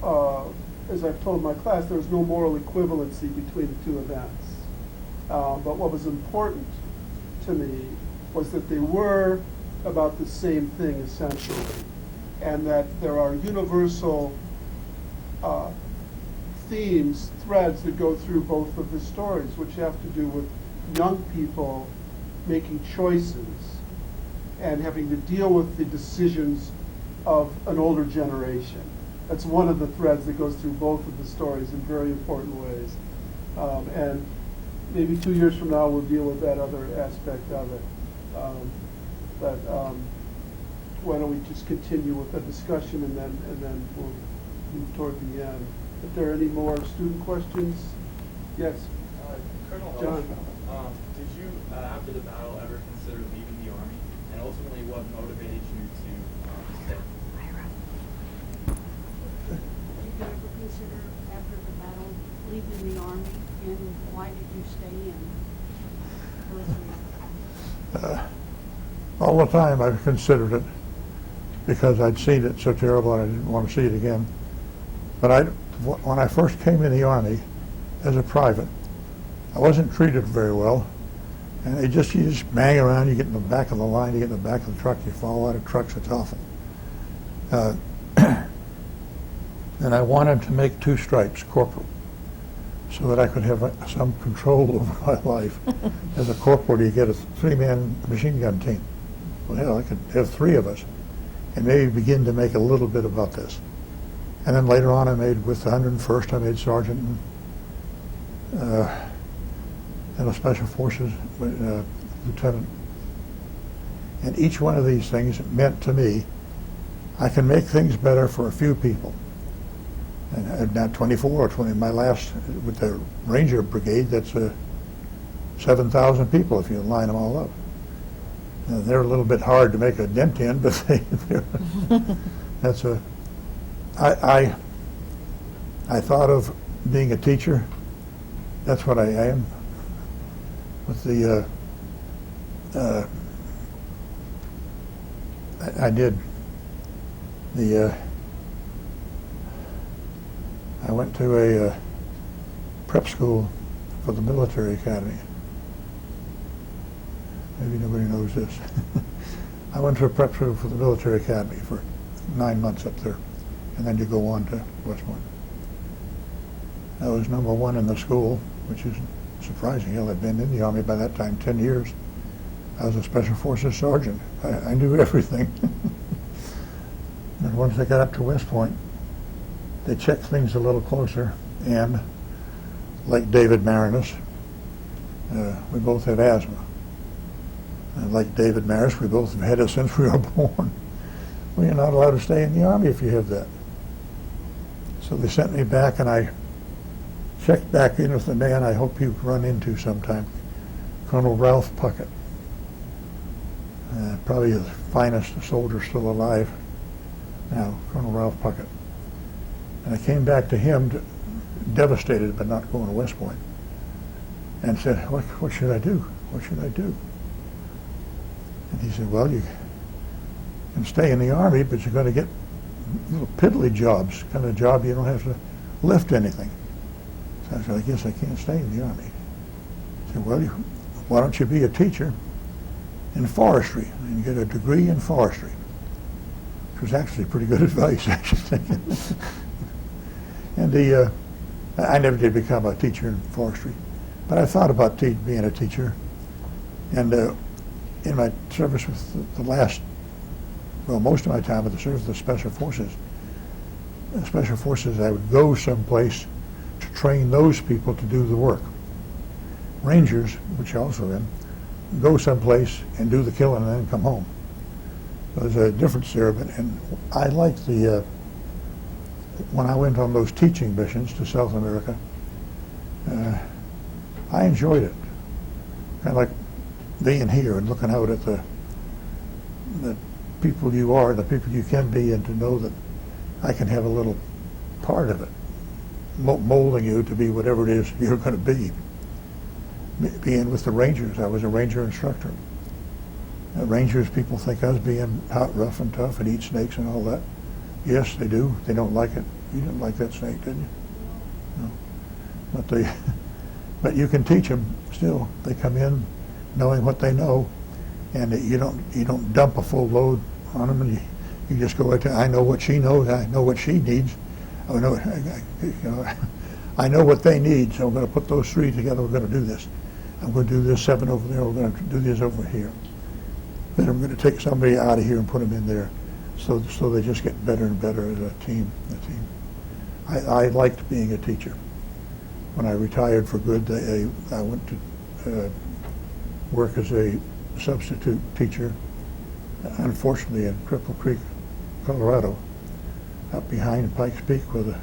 as I've told my class, there was no moral equivalency between the 2 events. But what was important to me was that they were about the same thing essentially, and that there are universal themes, threads that go through both of the stories, which have to do with young people making choices and having to deal with the decisions of an older generation. That's one of the threads that goes through both of the stories in very important ways. And maybe 2 years from now, we'll deal with that other aspect of it. But why don't we just continue with the discussion, and then we'll move toward the end. If there are any more student questions? Yes, Colonel John. Did you, after the battle, ever consider leaving the Army? And ultimately, what motivated you to stay? Did you ever consider, after the battle, leaving the Army, and why did you stay in? All the time I've considered it because I'd seen it so terrible and I didn't want to see it again. But when I first came in the Army as a private, I wasn't treated very well. And you just bang around, you get in the back of the line, you get in the back of the truck, you fall out of trucks, it's awful. And I wanted to make 2 stripes, corporal, so that I could have some control over my life. As a corporal, you get a 3-man machine gun team. Well, hell, I could have 3 of us and maybe begin to make a little bit about this. And then later on, I made, with the 101st, I made sergeant and a special forces lieutenant. And each one of these things meant to me, I can make things better for a few people. And not 24 or 20, my last, with the Ranger Brigade, that's 7,000 people if you line them all up. And they're a little bit hard to make a dent in, but that's a, I thought of being a teacher. That's what I am. With the, I did the, I went to a prep school for the military academy. Maybe nobody knows this. I went to a prep school for the military academy for 9 months up there, and then you go on to West Point. I was #1 in the school, which is surprising. Hell, I'd been in the Army by that time 10 years. I was a Special Forces sergeant. I knew everything. And once I got up to West Point, they checked things a little closer, and like David Maraniss, we both have asthma. And like David Maraniss, we both have had it since we were born. Well, you're not allowed to stay in the Army if you have that. So they sent me back, and I checked back in with the man I hope you've run into sometime, Colonel Ralph Puckett. Probably the finest soldier still alive now, Colonel Ralph Puckett. And I came back to him, devastated but not going to West Point, and said, what should I do? What should I do? And he said, well, you can stay in the Army, but you're going to get little piddly jobs, kind of job you don't have to lift anything. So I said, I guess I can't stay in the Army. He said, well, why don't you be a teacher in forestry and get a degree in forestry? Which was actually pretty good advice, I should think. And I never did become a teacher in forestry, but I thought about being a teacher. And in my service with most of my time with the service of the Special Forces, I would go someplace to train those people to do the work. Rangers, which are also in, go someplace and do the killing and then come home. So there's a difference there, and I liked the, when I went on those teaching missions to South America, I enjoyed it. Kind of like being here and looking out at the people you are, the people you can be, and to know that I can have a little part of it, molding you to be whatever it is you're going to be. Being with the Rangers, I was a Ranger instructor. Rangers, people think us being hot, rough, and tough and eat snakes and all that. Yes, they do. They don't like it. You didn't like that snake, did you? No. But you can teach them still. They come in knowing what they know, and you don't dump a full load on them, and you just go right to, I know what she knows, I know what she needs. I know what they need, so I'm going to put those 3 together, we're going to do this. I'm going to do this 7 over there, we're going to do this over here. Then I'm going to take somebody out of here and put them in there, so they just get better and better as a team. I liked being a teacher. when I retired for good, I went to work as a substitute teacher, unfortunately in Cripple Creek, Colorado, up behind Pikes Peak, where the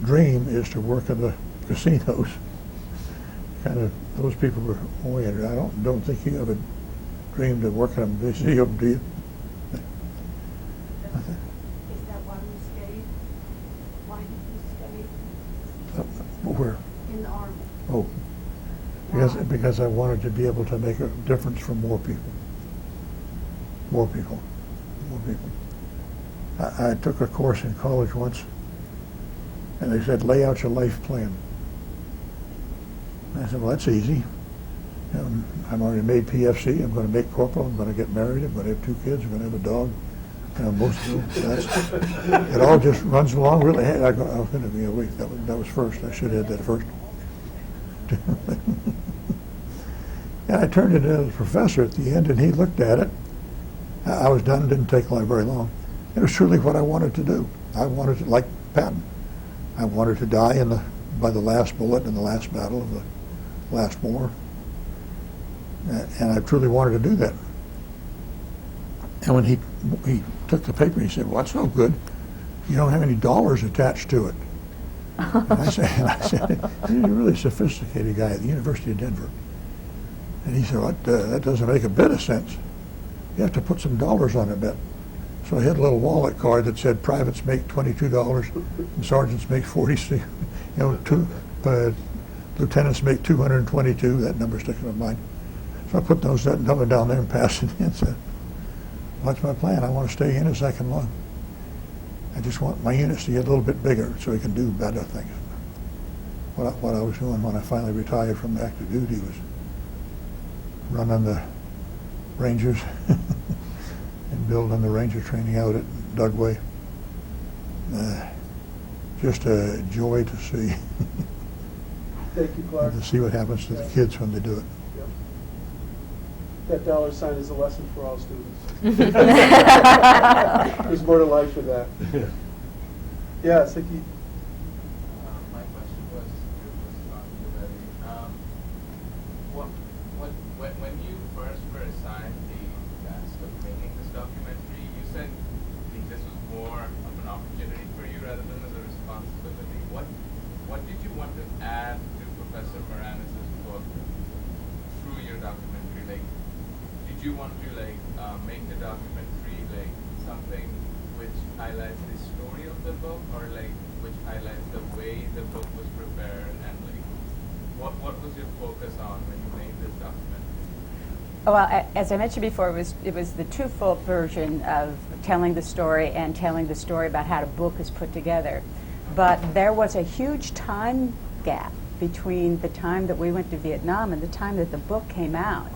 dream is to work in the casinos. Kind of, those people were oriented. I don't think you ever dreamed of working in a museum, do you? Is that why you stayed? Why did you stay Where? in the Army? Oh, because I wanted to be able to make a difference for more people. More people. More people. I took a course in college once, and they said, lay out your life plan. And I said, well, that's easy. You know, I'm already made PFC. I'm going to make corporal. I'm going to get married. I'm going to have 2 kids. I'm going to have a dog. You know, most of it all just runs along really. I was going to be a week. That was first. I should have had that first. And I turned it in to the professor at the end, and he looked at it. I was done. It didn't take very long. It was truly what I wanted to do. I wanted to, like Patton, I wanted to die by the last bullet in the last battle of the last war. And I truly wanted to do that. And when he took the paper, he said, well, that's no good. You don't have any dollars attached to it. And I said, he's a really sophisticated guy at the University of Denver. And he said, well, that doesn't make a bit of sense. You have to put some dollars on it, bet. So I had a little wallet card that said privates make $22 and sergeants make 46. Lieutenants make 222. That number sticking in mind. So I put that number down there and passed it in and said, well, that's my plan. I want to stay in as I can long. I just want my units to get a little bit bigger so we can do better things. What I was doing when I finally retired from active duty was running the Rangers and building the Ranger training out at Dugway. Just a joy to see. Thank you, Clark. To see what happens to the kids when they do it. Yep. That dollar sign is a lesson for all students. There's more to life than that. Yeah, it's like you. My question was when you first were assigned the task of making this documentary, you said this was more of an opportunity for you rather than as a responsibility. What did you want to add to Professor Maraniss's book through your documentary? Like, did you want to make the documentary like something which highlights the story of the book, or like which highlights the way the book was prepared, and like what was your focus on when you made this documentary? Well, as I mentioned before, it was the twofold version of telling the story and telling the story about how the book is put together. But there was a huge time gap between the time that we went to Vietnam and the time that the book came out.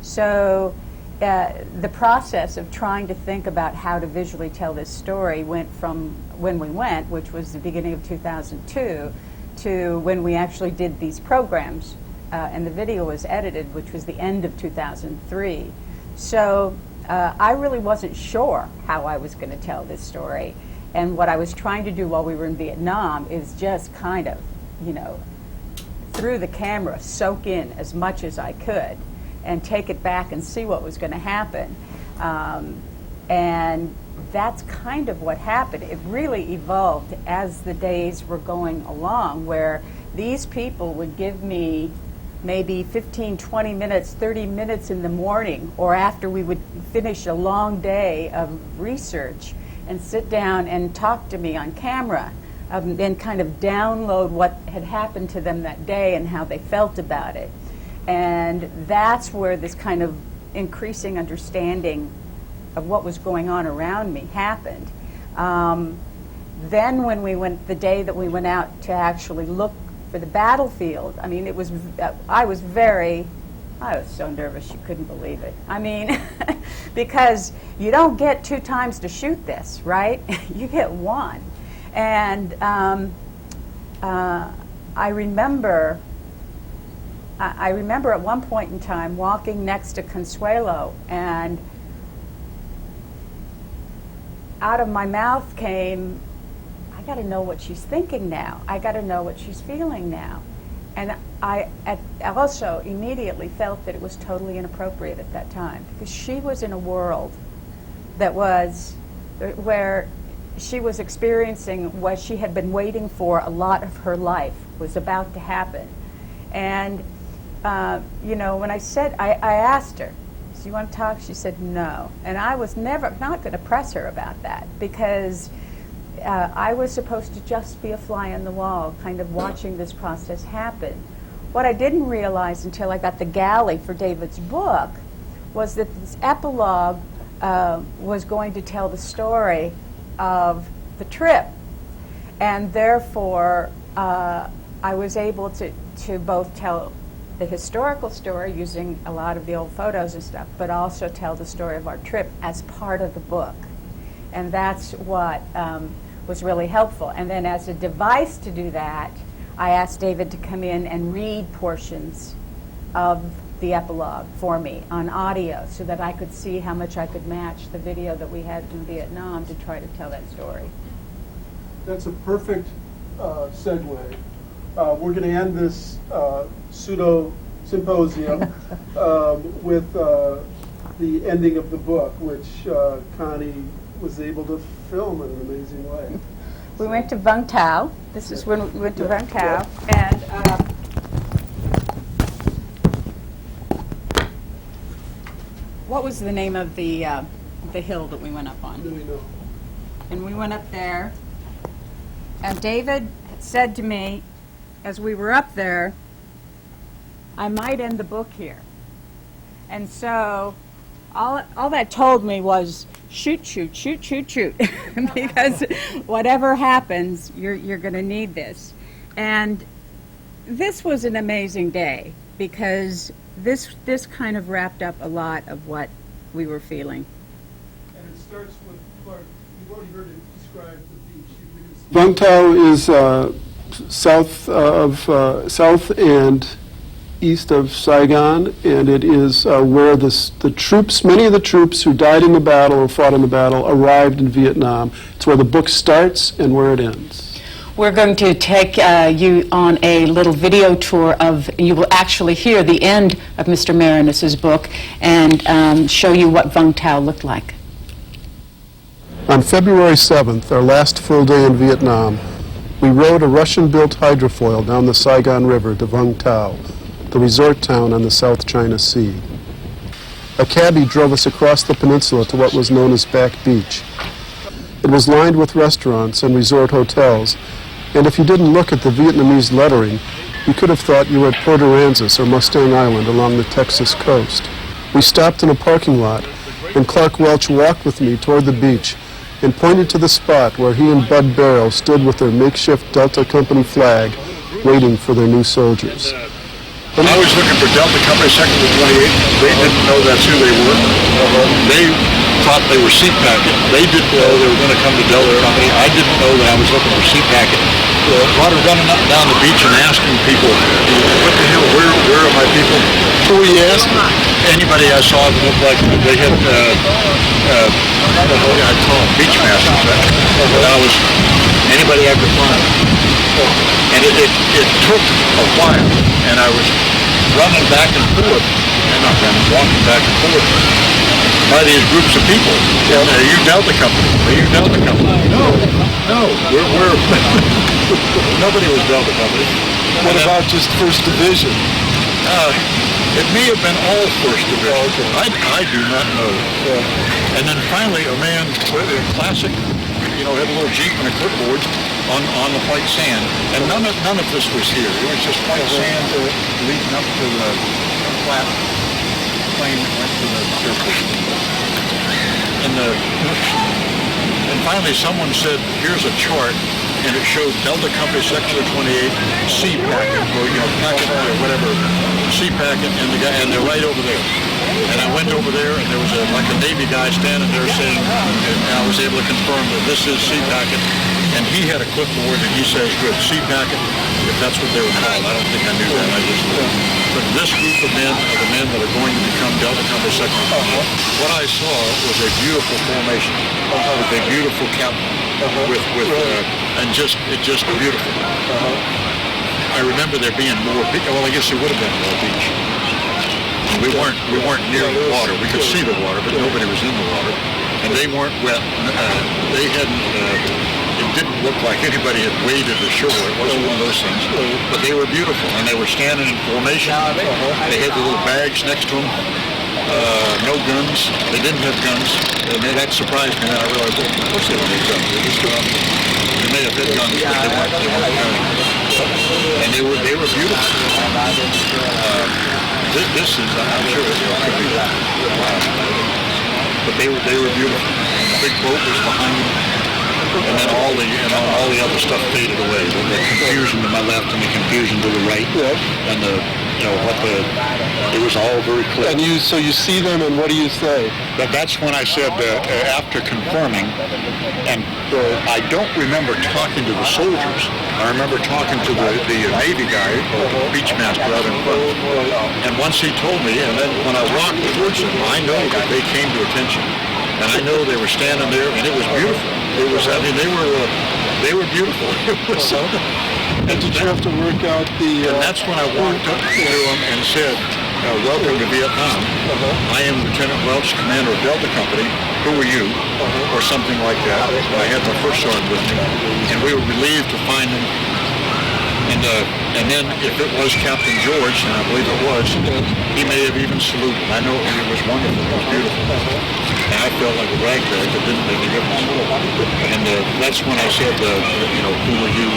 So the process of trying to think about how to visually tell this story went from when we went, which was the beginning of 2002, to when we actually did these programs. And the video was edited, which was the end of 2003. So I really wasn't sure how I was going to tell this story. And what I was trying to do while we were in Vietnam is just kind of, through the camera, soak in as much as I could and take it back and see what was going to happen. And that's kind of what happened. It really evolved as the days were going along, where these people would give me maybe 15, 20 minutes, 30 minutes in the morning, or after we would finish a long day of research, and sit down and talk to me on camera, and kind of download what had happened to them that day and how they felt about it. And that's where this kind of increasing understanding of what was going on around me happened. Then when we went, the day that we went out to actually look for the battlefield, I mean, it was, I was so nervous you couldn't believe it. I mean, because you don't get 2 times to shoot this, right? You get 1. And I remember at one point in time walking next to Consuelo, and out of my mouth came, I got to know what she's thinking now. I got to know what she's feeling now. And I also immediately felt that it was totally inappropriate at that time, because she was in a world that was where she was experiencing what she had been waiting for a lot of her life was about to happen. And you know, when I asked her, "Do you want to talk?" She said no. And I was not going to press her about that, because I was supposed to just be a fly on the wall, kind of watching this process happen. What I didn't realize until I got the galley for David's book was that this epilogue was going to tell the story of the trip. And therefore, I was able to both tell the historical story using a lot of the old photos and stuff, but also tell the story of our trip as part of the book. And that's what was really helpful. And then as a device to do that, I asked David to come in and read portions of the epilogue for me on audio so that I could see how much I could match the video that we had in Vietnam to try to tell that story. That's a perfect segue. We're going to end this pseudo symposium with the ending of the book, which Connie was able to film in an amazing way. We went to Vung Tau. This is when we went to Vung Tau. And what was the name of the hill that we went up on? Really know. And we went up there, and David said to me, as we were up there, I might end the book here. And so all that told me was shoot, shoot, shoot, shoot, shoot, because whatever happens, you're going to need this. And this was an amazing day, because this kind of wrapped up a lot of what we were feeling. And it starts with Clark. You've already heard it describe the beach. Vung Tau is south and east of Saigon, and it is where the troops, many of the troops who died in the battle or fought in the battle, arrived in Vietnam. It's where the book starts and where it ends. We're going to take you on a little video tour of, you will actually hear the end of Mr. Maraniss's book and show you what Vung Tau looked like. On February 7th, our last full day in Vietnam, we rowed a Russian-built hydrofoil down the Saigon River to Vung Tau, the resort town on the South China Sea. A cabbie drove us across the peninsula to what was known as Back Beach. It was lined with restaurants and resort hotels, and if you didn't look at the Vietnamese lettering, you could have thought you were at Port Aransas or Mustang Island along the Texas coast. We stopped in a parking lot, and Clark Welch walked with me toward the beach and pointed to the spot where he and Bud Barrow stood with their makeshift Delta Company flag, waiting for their new soldiers. I was looking for Delta Company, 2nd to 28th. They didn't know that's who they were. They thought they were Sea Packet. They didn't know they were going to come to Delta Company. I didn't know that I was looking for Sea Packet. A lot of running up down the beach and asking people, what the hell, where are my people? Who are you asking? Anybody I saw that looked like they had, I'd call them beach masters. But I was, anybody I could find. And it took a while, and I was running back and forth, and not running, walking back and forth by these groups of people. And, are you Delta Company? Are you Delta Company? No, we're nobody was Delta Company. What about just 1st Division? It may have been all 1st Division. I do not know. And then finally, a man, classic, had a little Jeep and a clipboard on the white sand. And none of this was here. It was just white sand leading up to the flat plane that went to the airport. And finally someone said, here's a chart, and it showed Delta Company Sector 28, Sea Packet, or packet or whatever, Sea Packet, and they're right over there. And I went over there, and there was a Navy guy standing there saying, and I was able to confirm that this is Sea Packet. And he had a clipboard, and he says, good, Sea Packet, if that's what they were called. I don't think I knew that. But this group of men are the men that are going to become Delta Company Sector. What I saw was a beautiful formation, with a beautiful captain, and just beautiful. I I remember there being more, well, I guess there would have been more beach. We weren't near the water. We could see the water, but nobody was in the water. And they weren't wet. They hadn't, it didn't look like anybody had waded ashore. It wasn't one of those things. But they were beautiful, and they were standing in formation. They had the little bags next to them. No guns. They didn't have guns. And that surprised me. And I realized, well, of course they don't have guns. They just they may have had guns, but they weren't and they were beautiful. This is, I'm sure it could be but they were beautiful. The big boat was behind them, and then all the other stuff faded away. The confusion to my left and the confusion to the right, and it was all very clear. And so you see them, and what do you say? That's when I said, after confirming, and I don't remember talking to the soldiers. I remember talking to the Navy guy, or the beach master out in front. And once he told me, and then when I walked towards them, I know that they came to attention. And I know they were standing there, and it was beautiful. It was, I mean, they were beautiful. It was so. And did you have to work out the... And that's when I walked up to them and said, welcome to Vietnam. I am Lieutenant Welch, commander of Delta Company. Who are you? Or something like that. I had my first sergeant with me. And we were relieved to find them. And then if it was Captain George, and I believe it was, he may have even saluted. I know it was wonderful. It was beautiful. And I felt like a rag bag that didn't make a difference. And that's when I said, who are you?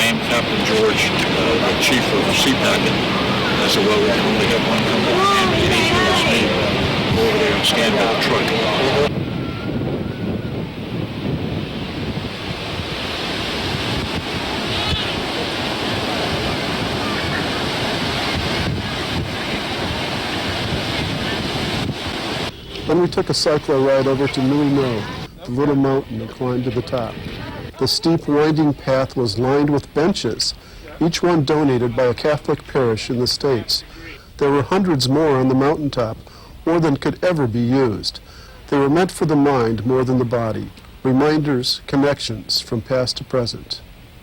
I am Captain George, the chief of CPAC. I said, well, we can only have one company, and it is me. Go over there and stand by the truck. Then we took a cyclo ride over to Nui No, the little mountain, and climbed to the top. The steep, winding path was lined with benches, each one donated by a Catholic parish in the States. There were hundreds more on the mountaintop, more than could ever be used. They were meant for the mind more than the body, reminders, connections from past to present,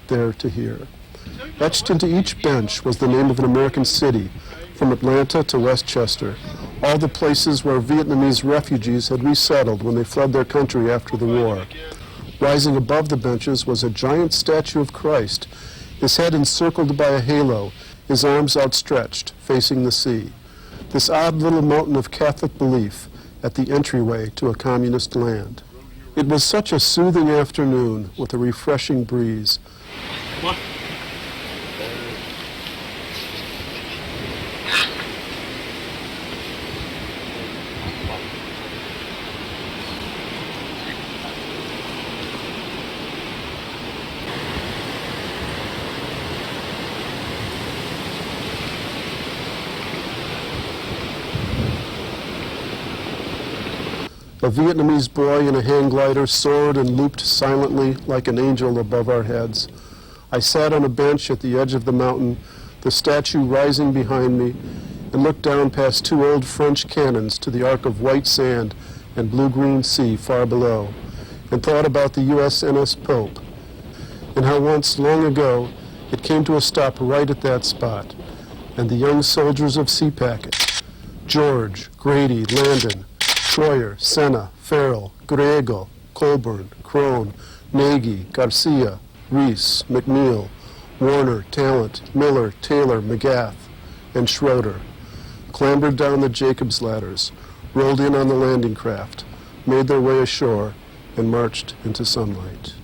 there to here. Etched into each bench was the name of an American city, from Atlanta to Westchester, all the places where Vietnamese refugees had resettled when they fled their country after the war. Rising above the benches was a giant statue of Christ, his head encircled by a halo, his arms outstretched, facing the sea. This odd little mountain of Catholic belief at the entryway to a communist land. It was such a soothing afternoon with a refreshing breeze. A Vietnamese boy in a hang glider soared and looped silently like an angel above our heads. I sat on a bench at the edge of the mountain, the statue rising behind me, and looked down past two old French cannons to the arc of white sand and blue-green sea far below, and thought about the USNS Pope, and how once, long ago, it came to a stop right at that spot, and the young soldiers of Sea Packet, George, Grady, Landon, Troyer, Senna, Farrell, Griego, Colburn, Crone, Nagy, Garcia, Reese, McNeil, Warner, Talent, Miller, Taylor, McGath, and Schroeder clambered down the Jacobs ladders, rolled in on the landing craft, made their way ashore, and marched into sunlight.